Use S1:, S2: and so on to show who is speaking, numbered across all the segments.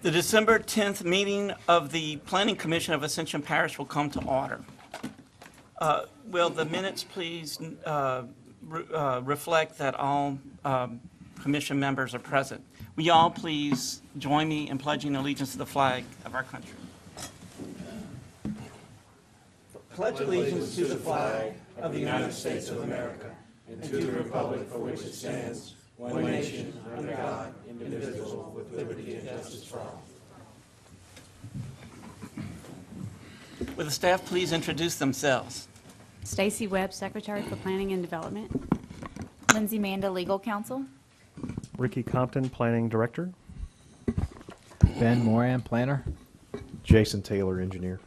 S1: The December 10th meeting of the Planning Commission of Ascension Parish will come to order. Will the minutes please reflect that all commission members are present? Will you all please join me in pledging allegiance to the flag of our country? Pledge allegiance to the flag of the United States of America and to the republic for which it stands, one nation, under God, indivisible, with liberty and justice for all. Will the staff please introduce themselves?
S2: Stacy Webb, Secretary for Planning and Development.
S3: Lindsay Manda, Legal Counsel.
S4: Ricky Compton, Planning Director.
S5: Ben Moran, Planner.
S6: Jason Taylor, Engineer.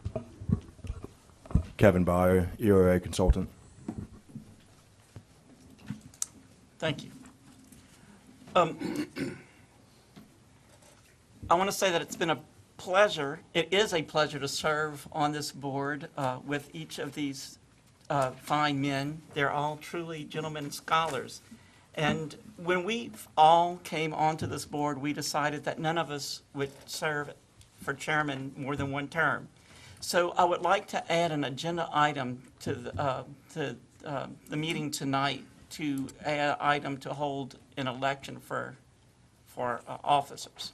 S7: Kevin Byer, EOA Consultant.
S1: Thank you. I want to say that it's been a pleasure. It is a pleasure to serve on this board with each of these fine men. They're all truly gentlemen scholars. And when we all came onto this board, we decided that none of us would serve for chairman more than one term. So I would like to add an agenda item to the meeting tonight, to add an item to hold an election for officers.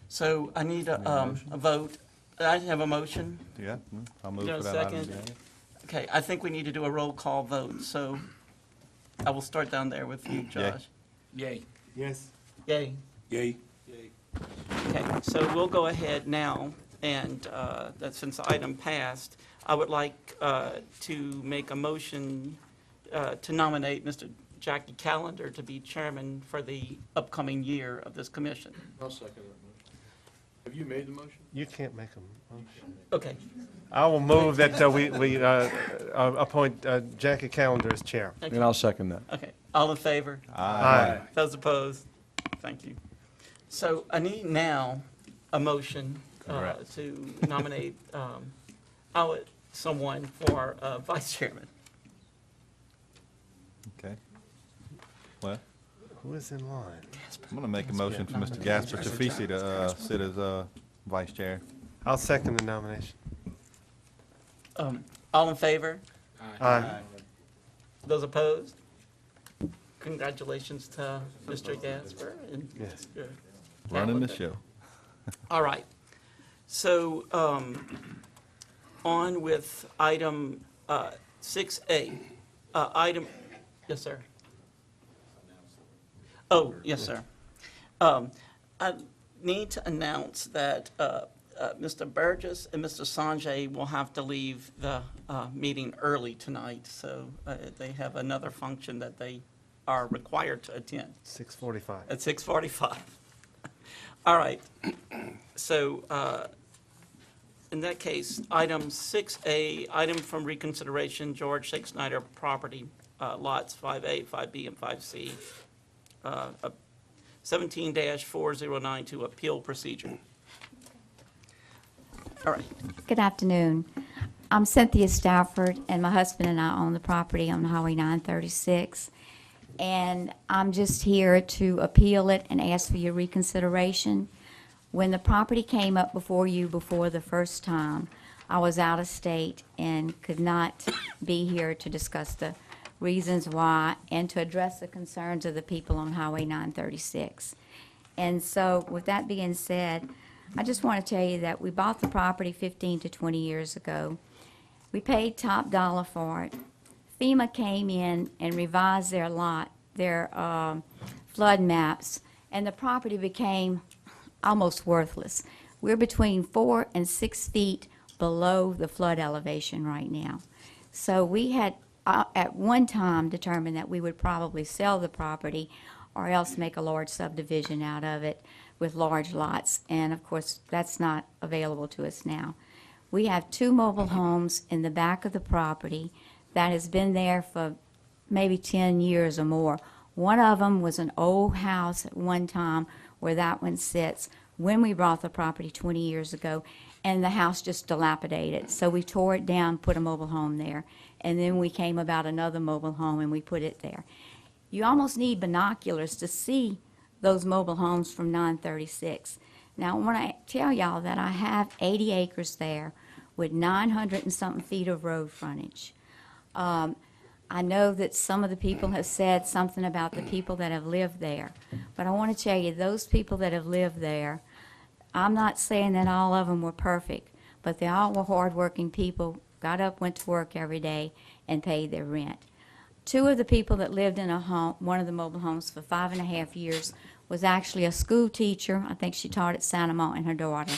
S1: So I need a vote. I have a motion.
S7: Yeah, I'll move
S1: Is there
S7: for
S1: a
S7: that item.
S1: second? Okay, I think we need to do a roll call vote. So I will start down there with you, Josh.
S5: Yay.
S6: Yes.
S1: Yay.
S5: Yay.
S1: Okay, so we'll go ahead now, and that since the item passed, I would like to make a motion to nominate Mr. Jackie Callender to be chairman for the upcoming year of this commission.
S8: I'll second that motion. Have you made the motion?
S4: You can't make a motion.
S1: Okay,
S4: I will move that we appoint Jackie Callender as chair.
S7: And I'll second that.
S1: okay. All in favor?
S4: Aye.
S1: Those opposed? Thank you. So I need now a motion to nominate someone for vice chairman.
S7: Okay. Well,
S4: Who is in line?
S7: I'm going to make a motion for Mr. Gasper Tafisi to sit as vice chair.
S4: I'll second the nomination.
S1: All in favor?
S4: Aye.
S1: Those opposed? Congratulations to Mr. Gasper. And
S4: Yes.
S7: Running the show.
S1: All right. So on with item 6A. Yes, sir. Oh, yes, sir. I need to announce that Mr. Burgess and Mr. Sanjay will have to leave the meeting early tonight, so they have another function that they are required to attend
S4: 6:45.
S1: at 6:45. All right. So in that case, item 6A, item from reconsideration, George Shake Snyder property, lots 5A, 5B, and 5C. 17-4092 appeal procedure. All right.
S3: Good afternoon. I'm Cynthia Stafford, and my husband and I own the property on Highway 936. And I'm just here to appeal it and ask for your reconsideration. When the property came up before you before the first time, I was out of state and could not be here to discuss the reasons why and to address the concerns of the people on Highway 936. And so with that being said, I just want to tell you that we bought the property 15 to 20 years ago. We paid top dollar for it. FEMA came in and revised their flood maps, and the property became almost worthless. We're between 4 and 6 feet below the flood elevation right now. So we had at one time determined that we would probably sell the property or else make a large subdivision out of it with large lots. And of course, that's not available to us now. We have 2 mobile homes in the back of the property that has been there for maybe 10 years or more. One of them was an old house at one time where that one sits when we bought the property 20 years ago, and the house just dilapidated. So we tore it down, put a mobile home there, and then we came about another mobile home and we put it there. You almost need binoculars to see those mobile homes from 936. Now, I want to tell y'all that I have 80 acres there with 900 and something feet of road frontage. I know that some of the people have said something about the people that have lived there, but I want to tell you, those people that have lived there, I'm not saying that all of them were perfect, but they all were hardworking people, got up, went to work every day, and paid their rent. Two of the people that lived in a home, one of the mobile homes, for 5.5 years was actually a school teacher. I think she taught at Santa Mo, and her daughter.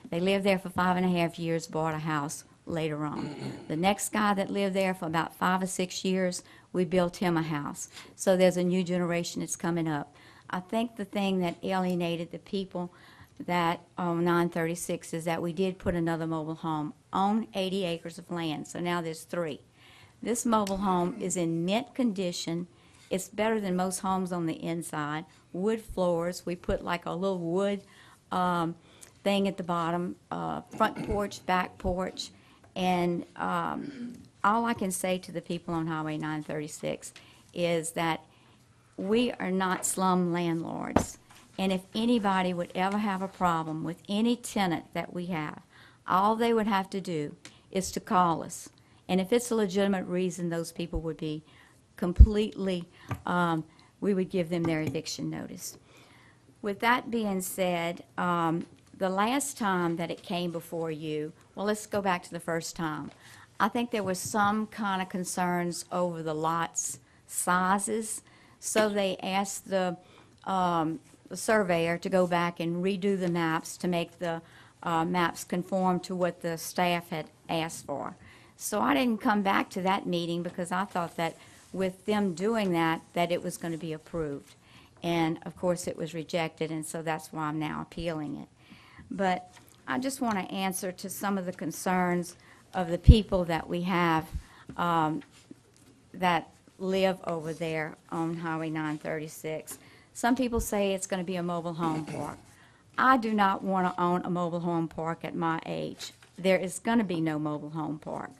S3: They lived there for 5.5 years, bought a house later on. The next guy that lived there for about 5 or 6 years, we built him a house. So there's a new generation that's coming up. I think the thing that alienated the people that own 936 is that we did put another mobile home on 80 acres of land. So now there's 3. This mobile home is in mint condition. It's better than most homes on the inside. Wood floors. We put like a little wood thing at the bottom, front porch, back porch. And all I can say to the people on Highway 936 is that we are not slum landlords. And if anybody would ever have a problem with any tenant that we have, all they would have to do is to call us. And if it's a legitimate reason, those people would be completely, we would give them their eviction notice. With that being said, the last time that it came before you, well, let's go back to the first time. I think there was some kind of concerns over the lots' sizes, so they asked the surveyor to go back and redo the maps to make the maps conform to what the staff had asked for. So I didn't come back to that meeting because I thought that with them doing that, that it was going to be approved. And of course it was rejected, and so that's why I'm now appealing it. But I just want to answer to some of the concerns of the people that we have that live over there on Highway 936. Some people say it's going to be a mobile home park. I do not want to own a mobile home park at my age. There is going to be no mobile home park.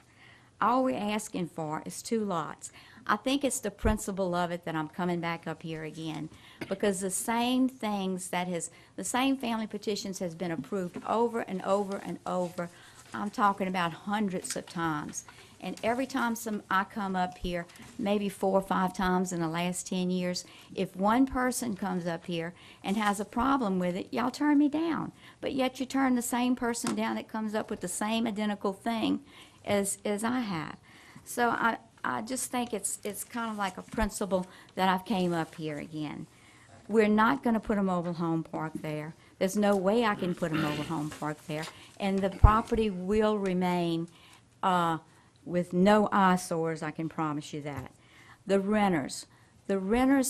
S3: All we're asking for is 2 lots. I think it's the principle of it that I'm coming back up here again, because the same things the same family petitions has been approved over and over and over. I'm talking about hundreds of times. And every time I come up here, maybe 4 or 5 times in the last 10 years, if one person comes up here and has a problem with it, y'all turn me down. But yet you turn the same person down that comes up with the same identical thing as I have. So I just think it's kind of like a principle that I've came up here again. We're not going to put a mobile home park there. There's no way I can put a mobile home park there. And the property will remain with no eyesores, I can promise you that. The renters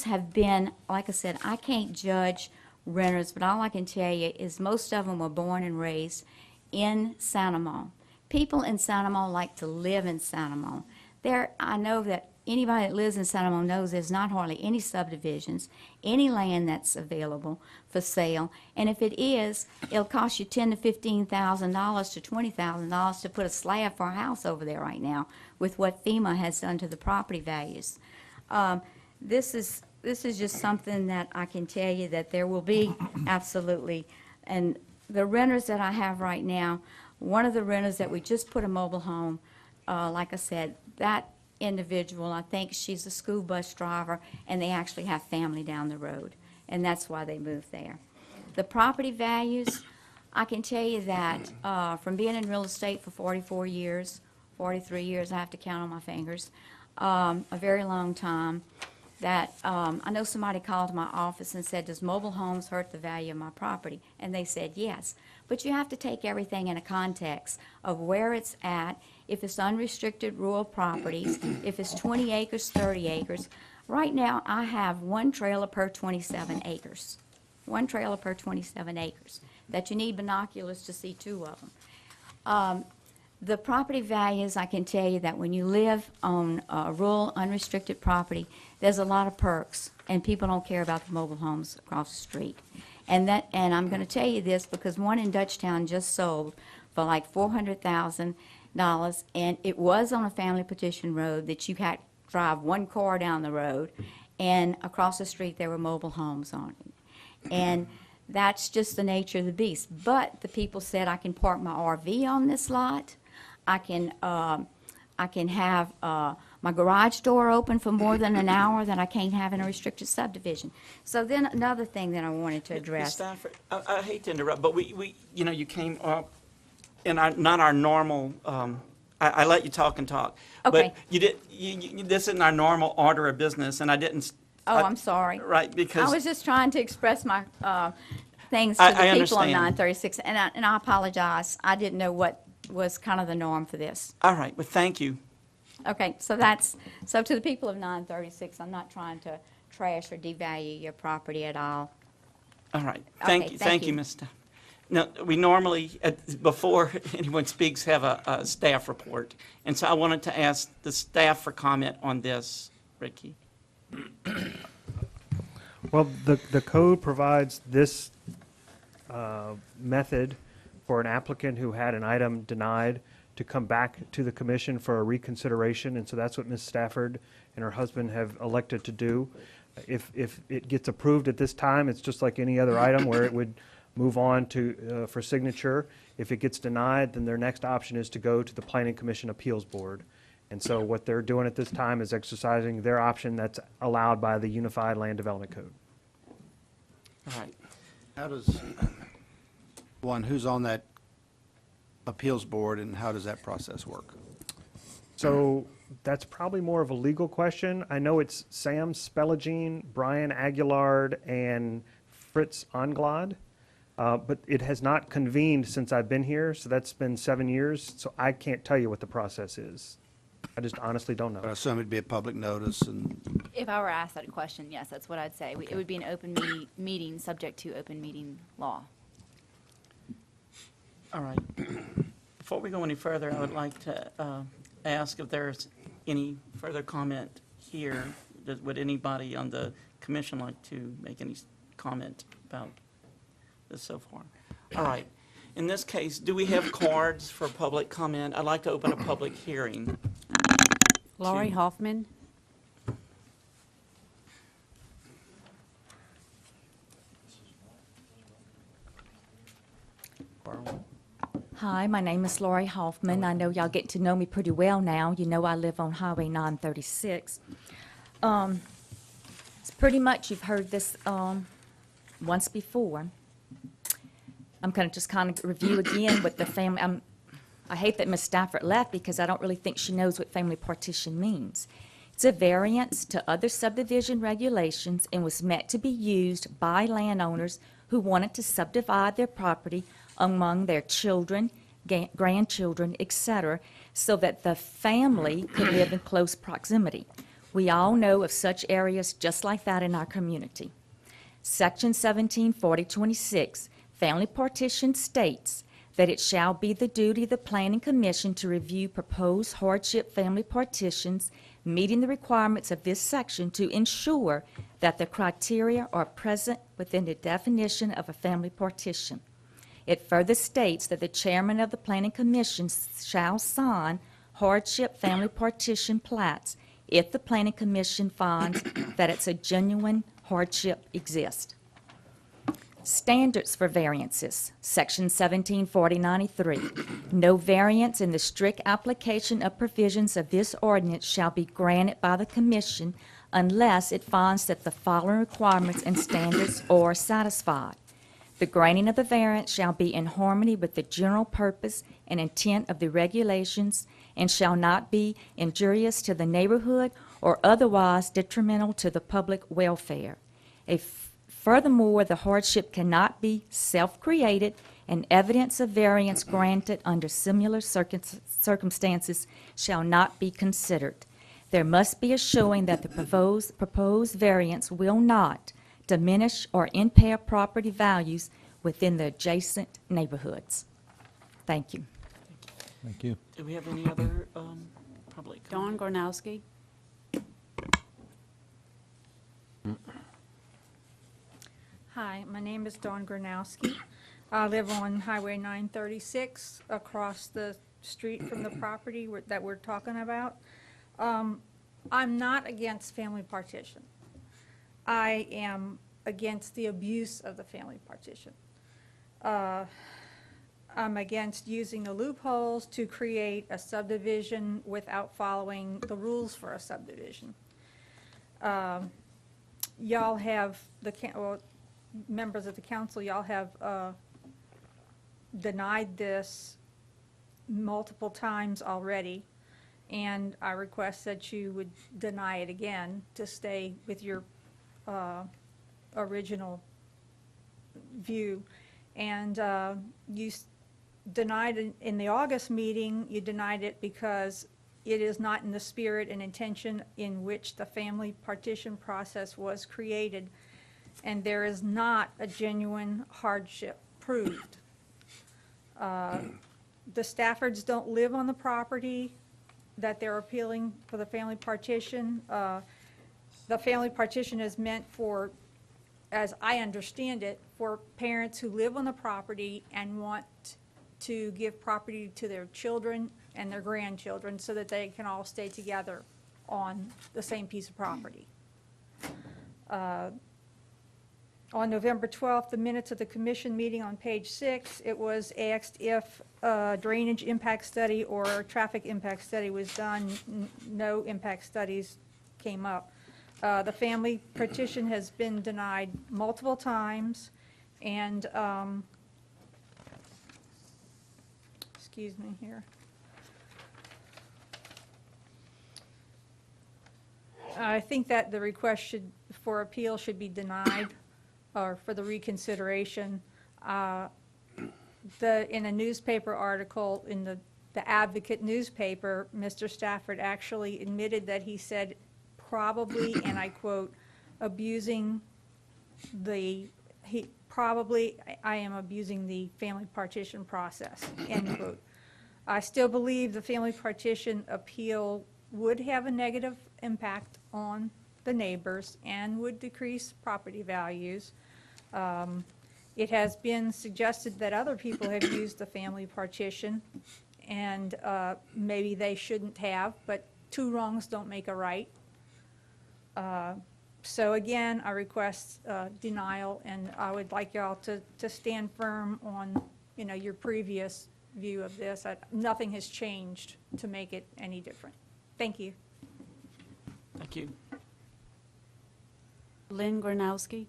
S3: have been, like I said, I can't judge renters, but all I can tell you is most of them were born and raised in Santa Mo. People in Santa Mo like to live in Santa Mo. I know that anybody that lives in Santa Mo knows there's not hardly any subdivisions, any land that's available for sale. And if it is, it'll cost you $10,000 to $15,000 to $20,000 to put a slab for a house over there right now with what FEMA has done to the property values. This is just something that I can tell you that there will be absolutely. And the renters that I have right now, one of the renters that we just put a mobile home, like I said, that individual, I think she's a school bus driver, and they actually have family down the road, and that's why they moved there. The property values, I can tell you that from being in real estate for 44 years, 43 years, I have to count on my fingers, a very long time, that I know somebody called my office and said, does mobile homes hurt the value of my property? And they said yes. But you have to take everything in a context of where it's at, if it's unrestricted rural properties, if it's 20 acres, 30 acres. Right now, I have 1 trailer per 27 acres. 1 trailer per 27 acres, that you need binoculars to see 2 of them. The property values, I can tell you that when you live on rural, unrestricted property, there's a lot of perks, and people don't care about the mobile homes across the street. And I'm going to tell you this because one in Dutchtown just sold for like $400,000, and it was on a family petition road that you had to drive 1 car down the road, and across the street there were mobile homes on it. And that's just the nature of the beast. But the people said, I can park my RV on this lot. I can have my garage door open for more than an hour that I can't have in a restricted subdivision. So then another thing that I wanted to
S1: Ms.
S3: address.
S1: Stafford, I hate to interrupt, but you came up in not our normal, I let you talk and talk.
S3: Okay.
S1: But this isn't our normal order of business, and I didn't.
S3: I'm sorry.
S1: Right, because.
S3: I was just trying to express my things to
S1: I
S3: the people on
S1: understand.
S3: 936, and I apologize. I didn't know what was kind of the norm for this.
S1: All right, well, thank you.
S3: Okay, so to the people of 936, I'm not trying to trash or devalue your property at all.
S1: All right,
S3: Okay,
S1: thank you,
S3: thank
S1: thank you,
S3: you.
S1: Ms. Stafford. Now, we normally, before anyone speaks, have a staff report. And so I wanted to ask the staff for comment on this. Ricky?
S4: Well, the code provides this method for an applicant who had an item denied to come back to the commission for a reconsideration, and so that's what Ms. Stafford and her husband have elected to do. If it gets approved at this time, it's just like any other item where it would move on to, for signature. If it gets denied, then their next option is to go to the Planning Commission Appeals Board. And so what they're doing at this time is exercising their option that's allowed by the Unified Land Development Code.
S1: All right.
S9: How does, who's on that appeals board, and how does that process work?
S4: So that's probably more of a legal question. I know it's Sam Spelagine, Brian Aguilard, and Fritz Anglad, but it has not convened since I've been here, so that's been 7 years, so I can't tell you what the process is. I just honestly don't
S9: I
S4: know.
S9: assume it'd be a public notice, and
S10: If I were asked that question, yes, that's what I'd say. It would be an open meeting, subject to open meeting law.
S1: All right. Before we go any further, I would like to ask if there's any further comment here. Would anybody on the commission like to make any comment about this so far? All right. In this case, do we have cards for public comment? I'd like to open a public hearing.
S2: Laurie Hoffman.
S11: Hi, my name is Laurie Hoffman. I know y'all get to know me pretty well now. You know I live on Highway 936. It's pretty much, you've heard this once before. I'm going to just kind of review again with the family. I hate that Ms. Stafford left because I don't really think she knows what family partition means. It's a variance to other subdivision regulations and was meant to be used by landowners who wanted to subdivide their property among their children, grandchildren, etc., so that the family could live in close proximity. We all know of such areas just like that in our community. Section 174026, family partition states that it shall be the duty of the Planning Commission to review proposed hardship family partitions meeting the requirements of this section to ensure that the criteria are present within the definition of a family partition. It further states that the chairman of the Planning Commission shall sign hardship family partition plats if the Planning Commission finds that it's a genuine hardship exists. Standards for variances, Section 174093. No variance in the strict application of provisions of this ordinance shall be granted by the Commission unless it finds that the following requirements and standards are satisfied. The granting of the variance shall be in harmony with the general purpose and intent of the regulations and shall not be injurious to the neighborhood or otherwise detrimental to the public welfare. Furthermore, the hardship cannot be self-created, and evidence of variance granted under similar circumstances shall not be considered. There must be a showing that the proposed variance will not diminish or impair property values within the adjacent neighborhoods. Thank you.
S5: Thank you.
S1: Do we have any other public?
S2: Dawn Gornowski.
S12: Hi, my name is Dawn Gronowski. I live on Highway 936, across the street from the property that we're talking about. I'm not against family partition. I am against the abuse of the family partition. I'm against using the loopholes to create a subdivision without following the rules for a subdivision. Y'all have, members of the council, y'all have denied this multiple times already, and I request that you would deny it again to stay with your original view. And you denied in the August meeting, you denied it because it is not in the spirit and intention in which the family partition process was created, and there is not a genuine hardship proved. The Staffords don't live on the property that they're appealing for the family partition. The family partition is meant for, as I understand it, for parents who live on the property and want to give property to their children and their grandchildren so that they can all stay together on the same piece of property. On November 12th, the minutes of the commission meeting on page 6, it was asked if drainage impact study or traffic impact study was done. No impact studies came up. The family petition has been denied multiple times, and excuse me here. I think that the request for appeal should be denied, or for the reconsideration. In a newspaper article, in the Advocate newspaper, Mr. Stafford actually admitted that he said probably, and I quote, abusing I am abusing the family partition process, end quote. I still believe the family partition appeal would have a negative impact on the neighbors and would decrease property values. It has been suggested that other people have used the family partition, and maybe they shouldn't have, but two wrongs don't make a right. So again, I request denial, and I would like y'all to stand firm on, your previous view of this. Nothing has changed to make it any different. Thank you.
S1: Thank you.
S2: Lynn Gronowski.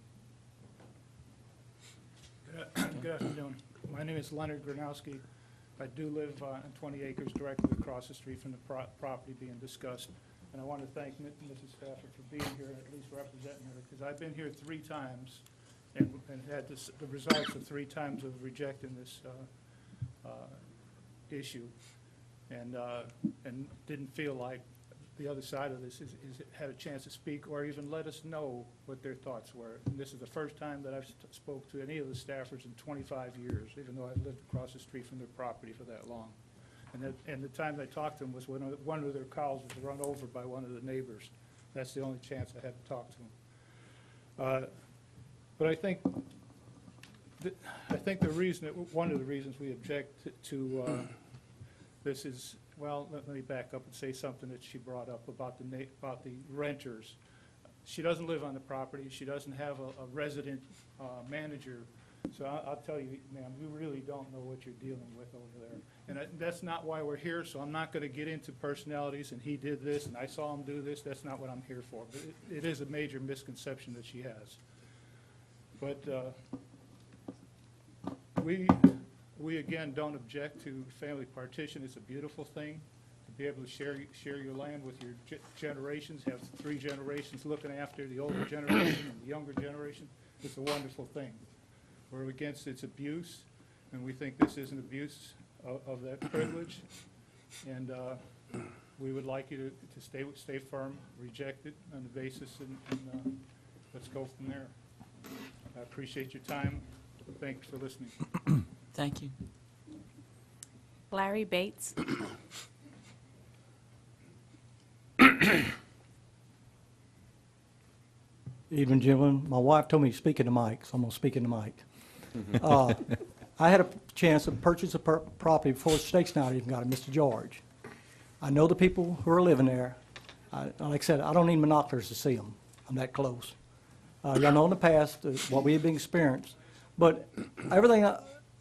S13: Good afternoon. My name is Leonard Gronowski. I do live on 20 acres directly across the street from the property being discussed. And I want to thank Mrs. Stafford for being here and at least representing her, because I've been here 3 times and had the results of 3 times of rejecting this issue, and didn't feel like the other side of this had a chance to speak or even let us know what their thoughts were. And this is the first time that I've spoke to any of the staffers in 25 years, even though I've lived across the street from their property for that long. And the time I talked to them was when one of their cows was run over by one of the neighbors. That's the only chance I had to talk to them. But I think one of the reasons we object to this is, well, let me back up and say something that she brought up about the renters. She doesn't live on the property. She doesn't have a resident manager. So I'll tell you, ma'am, you really don't know what you're dealing with over there. And that's not why we're here, so I'm not going to get into personalities and he did this and I saw him do this. That's not what I'm here for. But it is a major misconception that she has. But we again don't object to family partition. It's a beautiful thing to be able to share your land with your generations, have 3 generations looking after the older generation and the younger generation. It's a wonderful thing. We're against its abuse, and we think this is an abuse of that privilege. And we would like you to stay firm, reject it on the basis, and let's go from there. I appreciate your time. Thanks for listening.
S1: Thank you.
S2: Larry Bates.
S14: Evening, gentlemen. My wife told me to speak in the mic, so I'm going to speak in the mic. I had a chance to purchase a property before the state's not even got it, Mr. George. I know the people who are living there. Like I said, I don't need binoculars to see them. I'm that close. Y'all know in the past what we have been experienced. But everything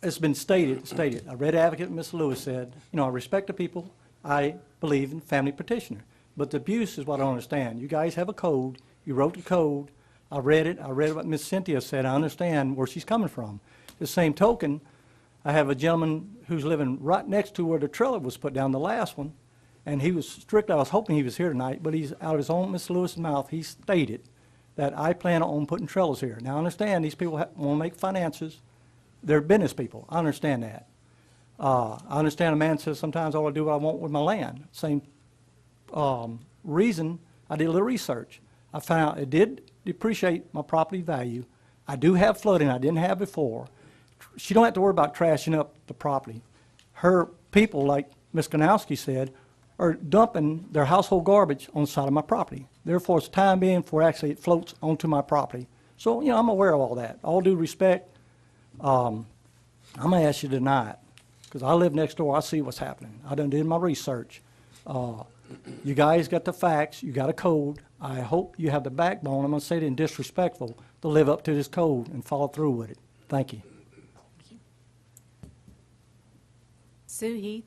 S14: has been stated. I read Advocate Ms. Lewis said, you know, I respect the people. I believe in family petitioner. But the abuse is what I don't understand. You guys have a code. You wrote the code. I read it. I read what Ms. Cynthia said. I understand where she's coming from. The same token, I have a gentleman who's living right next to where the trailer was put down, the last one, and he was strict. I was hoping he was here tonight, but he's out of his own Ms. Lewis' mouth. He stated that I plan on putting trailers here. Now, I understand these people want to make finances. They're business people. I understand that. I understand a man says sometimes I want to do what I want with my land. Same reason, I did a little research. I found out it did depreciate my property value. I do have flooding I didn't have before. She don't have to worry about trashing up the property. Her people, like Ms. Kanowski said, are dumping their household garbage on the side of my property. Therefore, it's time being for actually it floats onto my property. So, you know, I'm aware of all that. All due respect, I'm going to ask you to deny it, because I live next door. I see what's happening. I done did my research. You guys got the facts. You got a code. I hope you have the backbone, I'm going to say it in disrespectful, to live up to this code and follow through with it. Thank you.
S2: Sue Heath.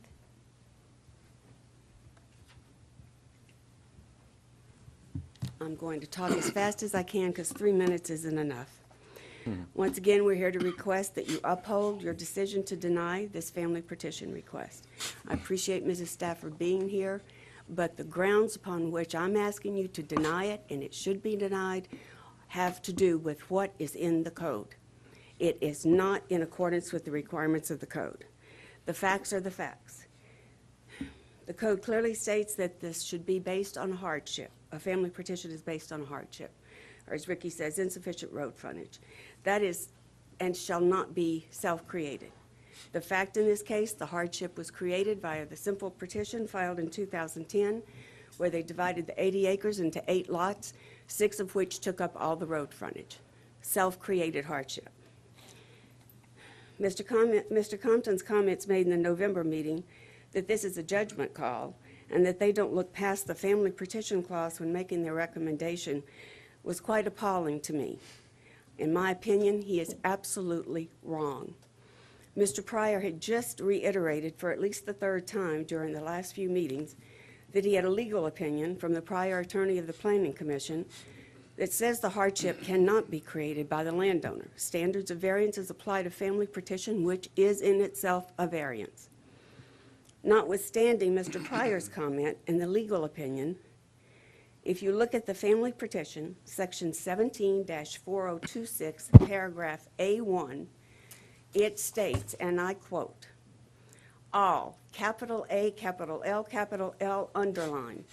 S15: I'm going to talk as fast as I can because 3 minutes isn't enough. Once again, we're here to request that you uphold your decision to deny this family petition request. I appreciate Mrs. Stafford being here, but the grounds upon which I'm asking you to deny it, and it should be denied, have to do with what is in the code. It is not in accordance with the requirements of the code. The facts are the facts. The code clearly states that this should be based on hardship. A family petition is based on hardship, or as Ricky says, insufficient road frontage. That is and shall not be self-created. The fact in this case, the hardship was created via the simple petition filed in 2010, where they divided the 80 acres into 8 lots, 6 of which took up all the road frontage. Self-created hardship. Mr. Compton's comments made in the November meeting that this is a judgment call and that they don't look past the family petition clause when making their recommendation was quite appalling to me. In my opinion, he is absolutely wrong. Mr. Pryor had just reiterated for at least the 3rd time during the last few meetings that he had a legal opinion from the prior attorney of the Planning Commission that says the hardship cannot be created by the landowner. Standards of variances apply to family petition, which is in itself a variance. Notwithstanding Mr. Pryor's comment and the legal opinion, if you look at the family petition, section 17-4026, paragraph A1, it states, and I quote, all, capital A, capital L, underline,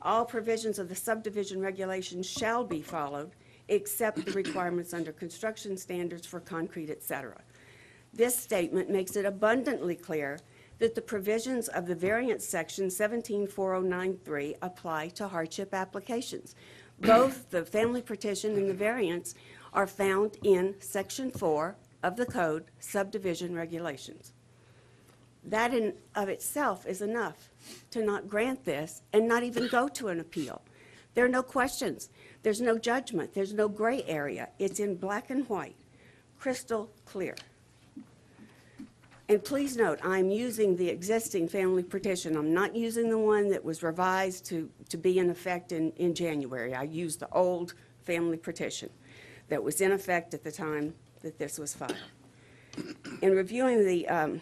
S15: all provisions of the subdivision regulations shall be followed except the requirements under construction standards for concrete, etc. This statement makes it abundantly clear that the provisions of the variance section 174093 apply to hardship applications. Both the family petition and the variance are found in section 4 of the code subdivision regulations. That in of itself is enough to not grant this and not even go to an appeal. There are no questions. There's no judgment. There's no gray area. It's in black and white, crystal clear. And please note, I'm using the existing family petition. I'm not using the one that was revised to be in effect in January. I used the old family petition that was in effect at the time that this was filed. In reviewing the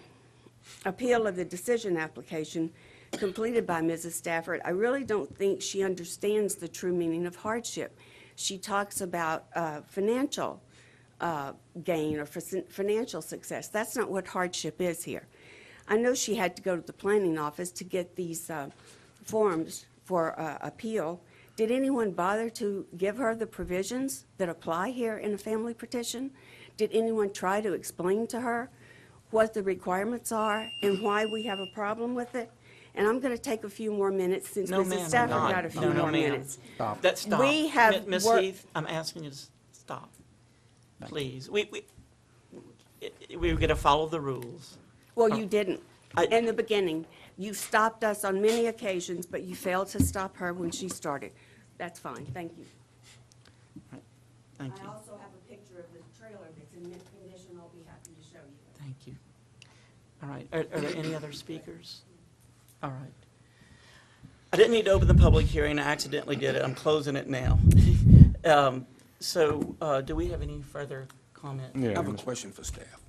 S15: appeal of the decision application completed by Mrs. Stafford, I really don't think she understands the true meaning of hardship. She talks about financial gain or financial success. That's not what hardship is here. I know she had to go to the planning office to get these forms for appeal. Did anyone bother to give her the provisions that apply here in a family petition? Did anyone try to explain to her what the requirements are and why we have a problem with it? And I'm going to take a few more minutes since
S1: No,
S15: Mrs.
S1: ma'am,
S15: Stafford
S1: I'm not.
S15: got a few
S1: No,
S15: more
S1: ma'am.
S15: minutes.
S1: Stop. That's stop.
S15: We have
S1: Ms.
S15: worked-
S1: Heath, I'm asking you to stop, please. We're going to follow the rules.
S15: Well, you didn't. In the beginning, you stopped us on many occasions, but you failed to stop her when she started. That's fine. Thank you.
S1: Thank you.
S15: I also have a picture of the trailer that's in mint condition. I'll be happy to show you.
S1: Thank you. All right, are there any other speakers? All right. I didn't need to open the public hearing, I accidentally did it, I'm closing it now. Do we have any further comment?
S16: I have a question for staff.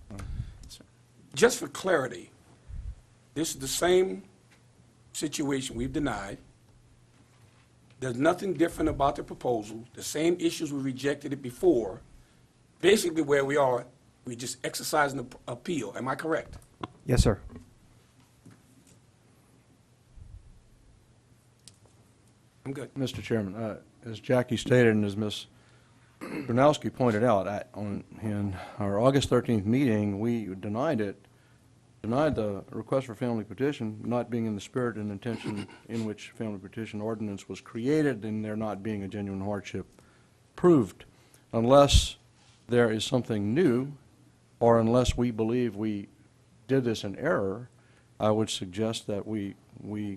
S16: Just for clarity, this is the same situation we've denied. There's nothing different about the proposal. The same issues, we rejected it before. Basically where we are, we just exercising the appeal. Am I correct?
S4: Yes, sir.
S16: I'm good.
S17: Mr. Chairman, as Jackie stated and as Ms. Brunowski pointed out, in our August 13th meeting, we denied the request for family petition, not being in the spirit and intention in which family petition ordinance was created, and there not being a genuine hardship proved, unless there is something new, or unless we believe we did this in error. I would suggest that we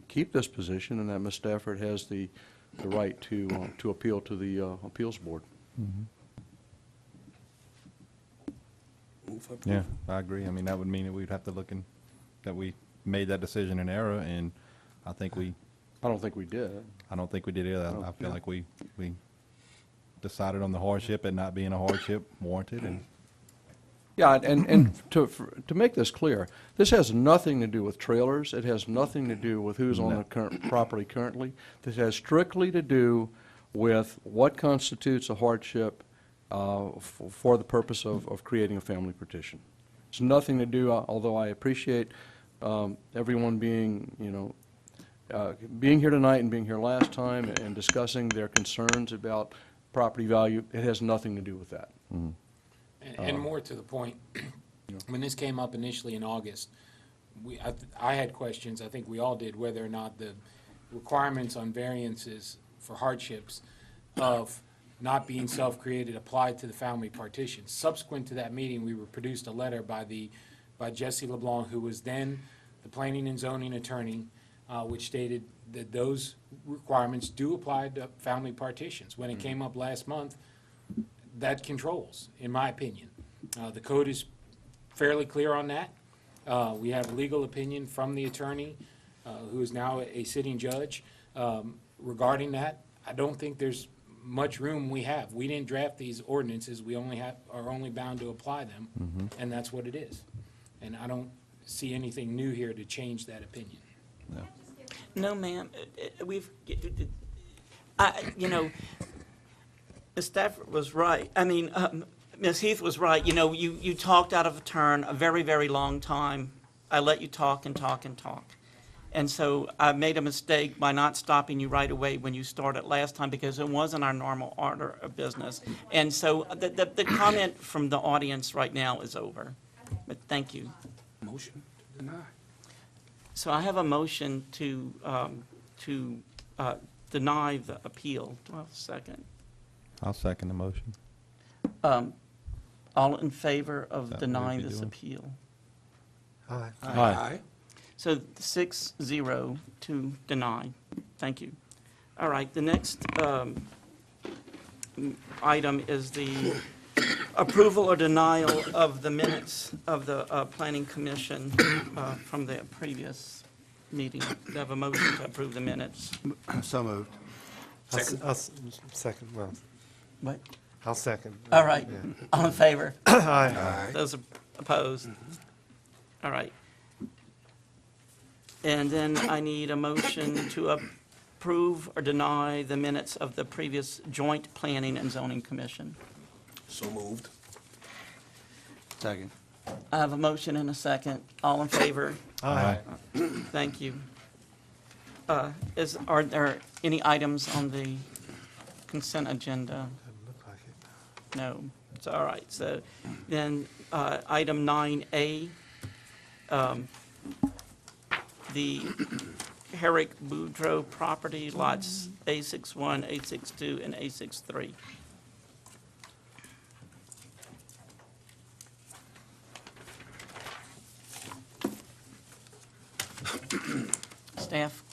S17: keep this position and that Ms. Stafford has the right to appeal to the appeals board.
S7: Yeah, I agree. I mean, that would mean that we'd have to look in, that we made that decision in error, and I don't think we did. I don't think we did either. I feel like we decided on the hardship and not being a hardship warranted, and
S17: Yeah, and to make this clear, this has nothing to do with trailers. It has nothing to do with who's on the current property currently. This has strictly to do with what constitutes a hardship for the purpose of creating a family petition. It's nothing to do, although I appreciate everyone being, being here tonight and being here last time and discussing their concerns about property value. It has nothing to do with that.
S18: And more to the point, when this came up initially in August, I had questions, I think we all did, whether or not the requirements on variances for hardships of not being self-created applied to the family partition. Subsequent to that meeting, we were produced a letter by Jesse LeBlanc, who was then the planning and zoning attorney, which stated that those requirements do apply to family partitions. When it came up last month, that controls, in my opinion. The code is fairly clear on that. We have legal opinion from the attorney, who is now a sitting judge, regarding that. I don't think there's much room we have. We didn't draft these ordinances. We are only bound to apply them, and that's what it is. And I don't see anything new here to change that opinion.
S1: No, ma'am. Ms. Stafford was right. I mean, Ms. Heath was right. You talked out of turn a very, very long time. I let you talk and talk and talk. And so I made a mistake by not stopping you right away when you started last time, because it wasn't our normal order of business. And so the comment from the audience right now is over. But thank you.
S16: Motion to deny.
S1: So I have a motion to deny the appeal. Do I have a second?
S7: I'll second the motion.
S1: All in favor of
S7: That
S1: denying
S7: what we'd be
S1: this
S7: doing?
S1: appeal?
S16: Aye.
S17: Aye.
S1: So 6-0 to deny. Thank you. All right, the next item is the approval or denial of the minutes of the Planning Commission from the previous meeting. Do I have a motion to approve the minutes?
S9: So moved.
S8: Second, well,
S1: What?
S8: I'll second.
S1: All right, all in favor?
S8: Aye.
S1: Those opposed? All right. And then I need a motion to approve or deny the minutes of the previous Joint Planning and Zoning Commission.
S16: So moved.
S9: Second.
S1: I have a motion and a second. All in favor?
S8: Aye.
S1: Thank you. Are there any items on the consent agenda?
S8: Doesn't look like it.
S1: No, it's all right. So then, item 9A, the Herrick Boudreaux property, lots A61, A62, and A63. Staff,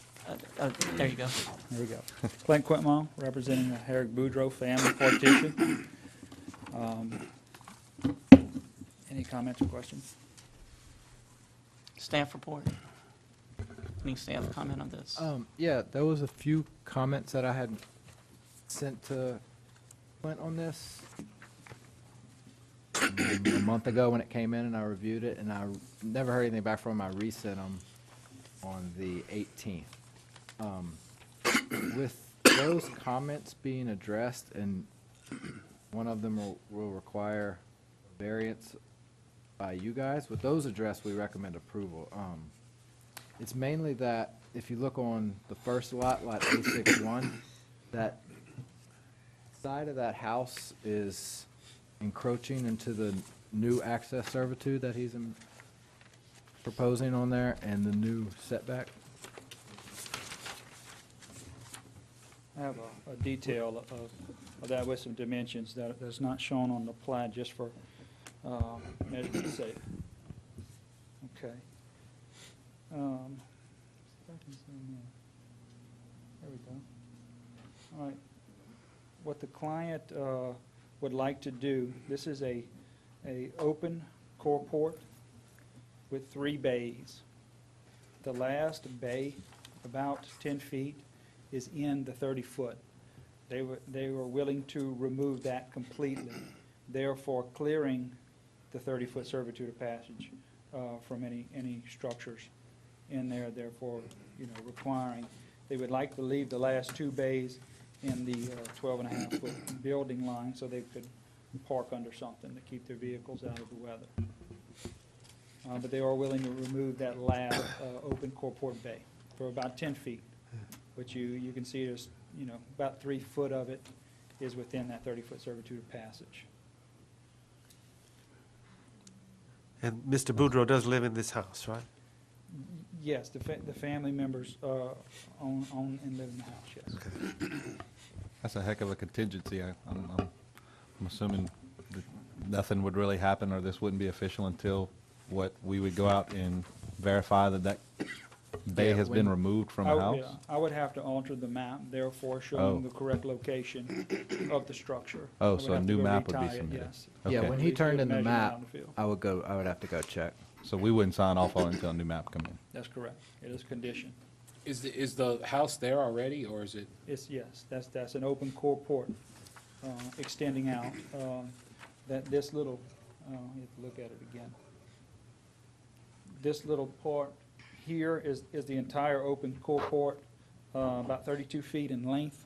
S1: there you go.
S19: There we go. Clint Quitmore, representing the Herrick Boudreaux family partition. Any comments or questions?
S1: Staff report. Any staff comment on this?
S5: Yeah, there was a few comments that I had sent to Clint on this a month ago when it came in, and I reviewed it, and I never heard anything back from him. I resent them on the 18th. With those comments being addressed, and one of them will require variance by you guys, with those addressed, we recommend approval. It's mainly that, if you look on the first lot, lot A61, that side of that house is encroaching into the new access servitude that he's proposing on there, and the new setback.
S19: I have a detail of that with some dimensions that's not shown on the plat, just for measurement's sake. Okay. There we go. All right. What the client would like to do, this is a open carport with 3 bays. The last bay, about 10 feet, is in the 30-foot. They were willing to remove that completely, therefore clearing the 30-foot servitude of passage from any structures in there, therefore, requiring. They would like to leave the last 2 bays in the 12.5-foot building line so they could park under something to keep their vehicles out of the weather. But they are willing to remove that last open carport bay for about 10 feet, which you can see there's, about 3 foot of it is within that 30-foot servitude of passage.
S8: And Mr. Boudreaux does live in this house, right?
S19: Yes, the family members own and live in the house, yes.
S7: That's a heck of a contingency. I'm assuming that nothing would really happen, or this wouldn't be official until we would go out and verify that bay has been removed from the house?
S19: Yeah, I would have to alter the map, therefore showing the correct location of the structure.
S7: Oh, so a new map would be
S19: retie it,
S7: submitted.
S19: yes.
S7: Okay.
S5: Yeah, when he turned in the
S19: Measurement
S5: map,
S19: on the field.
S5: I would have to go check.
S7: So we wouldn't sign off on it until a new map come in?
S19: That's correct. It is a condition.
S18: Is the house there already, or is it?
S19: Yes, that's an open carport extending out. That this little, you have to look at it again. This little part here is the entire open carport, about 32 feet in length,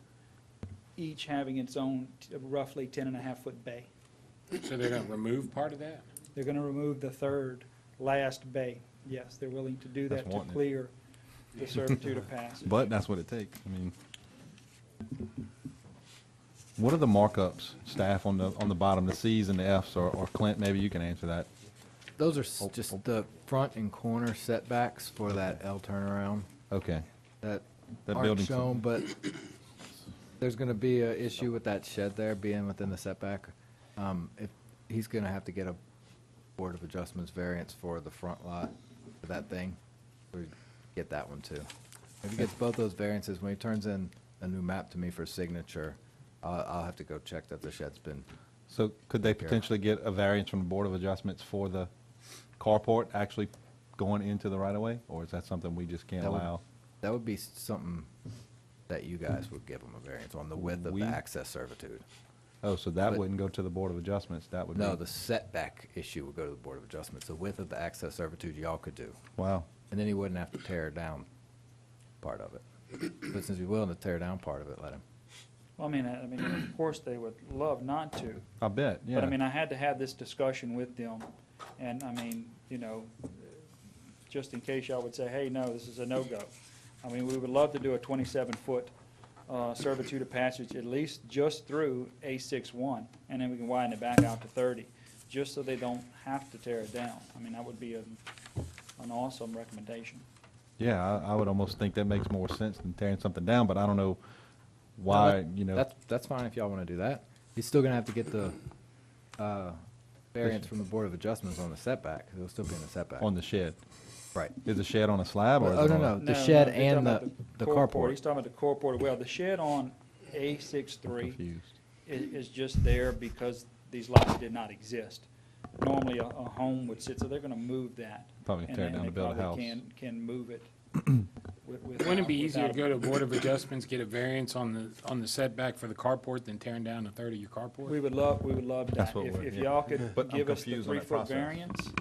S19: each having its own roughly 10.5-foot bay.
S18: So they're gonna remove part of that?
S19: They're gonna remove the third last bay. Yes, they're willing to do
S7: That's
S19: that to
S7: wanting it.
S19: clear the servitude of passage.
S7: But that's what it takes. I mean, what are the markups, staff, on the bottom, the Cs and the Fs, or Clint, maybe you can answer that?
S5: Those are just the front and corner setbacks for that L turnaround.
S7: Okay.
S5: That
S7: That
S5: aren't
S7: building
S5: shown, but there's gonna be an issue with that shed there being within the setback. If he's gonna have to get a Board of Adjustments variance for the front lot for that thing, we get that one too. If he gets both those variances, when he turns in a new map to me for signature, I'll have to go check that the shed's been.
S7: So could they potentially get a variance from the Board of Adjustments for the carport actually going into the right-of-way? Or is that something we just can't
S5: That would-
S7: allow?
S5: That would be something that you guys would give them a variance on, the width of the access servitude.
S7: Oh, so that
S5: But-
S7: wouldn't go to the Board of Adjustments, that would be?
S5: No, the setback issue would go to the Board of Adjustments. The width of the access servitude y'all could do.
S7: Wow.
S5: And then he wouldn't have to tear down part of it. But since he's willing to tear down part of it, let him.
S19: Well, I mean, of course, they would love not to.
S7: I bet, yeah.
S19: But I mean, I had to have this discussion with them, and I mean, just in case y'all would say, hey, no, this is a no-go. I mean, we would love to do a 27-foot servitude of passage, at least just through A61, and then we can widen it back out to 30, just so they don't have to tear it down. I mean, that would be an awesome recommendation.
S7: Yeah, I would almost think that makes more sense than tearing something down, but I don't know why,
S5: That's fine if y'all want to do that. He's still gonna have to get the variance from the Board of Adjustments on the setback. It'll still be in the setback.
S7: On the shed.
S5: Right.
S7: Is the shed on a slab, or is
S5: Oh,
S7: it
S5: no,
S7: on
S5: no,
S7: a?
S5: the shed
S19: he's
S5: and
S19: talking
S5: the
S19: about
S5: carport.
S19: He's talking about the carport. Well, the shed on A63
S7: Confused.
S19: is just there because these lots did not exist. Normally, a home would sit, so they're gonna move that.
S7: Probably
S19: and
S7: tear
S19: they-
S7: down
S19: and
S7: to build a
S19: they probably
S7: house.
S19: Can move it.
S18: Wouldn't it be easier to go to Board of Adjustments, get a variance on the setback for the carport than tearing down a third of your carport?
S19: We would love that.
S7: That's what
S19: If
S7: we're-
S19: if
S7: yeah.
S19: y'all could
S7: But I'm
S19: give us the
S7: confused on that
S19: 3-foot
S7: process.
S19: variance,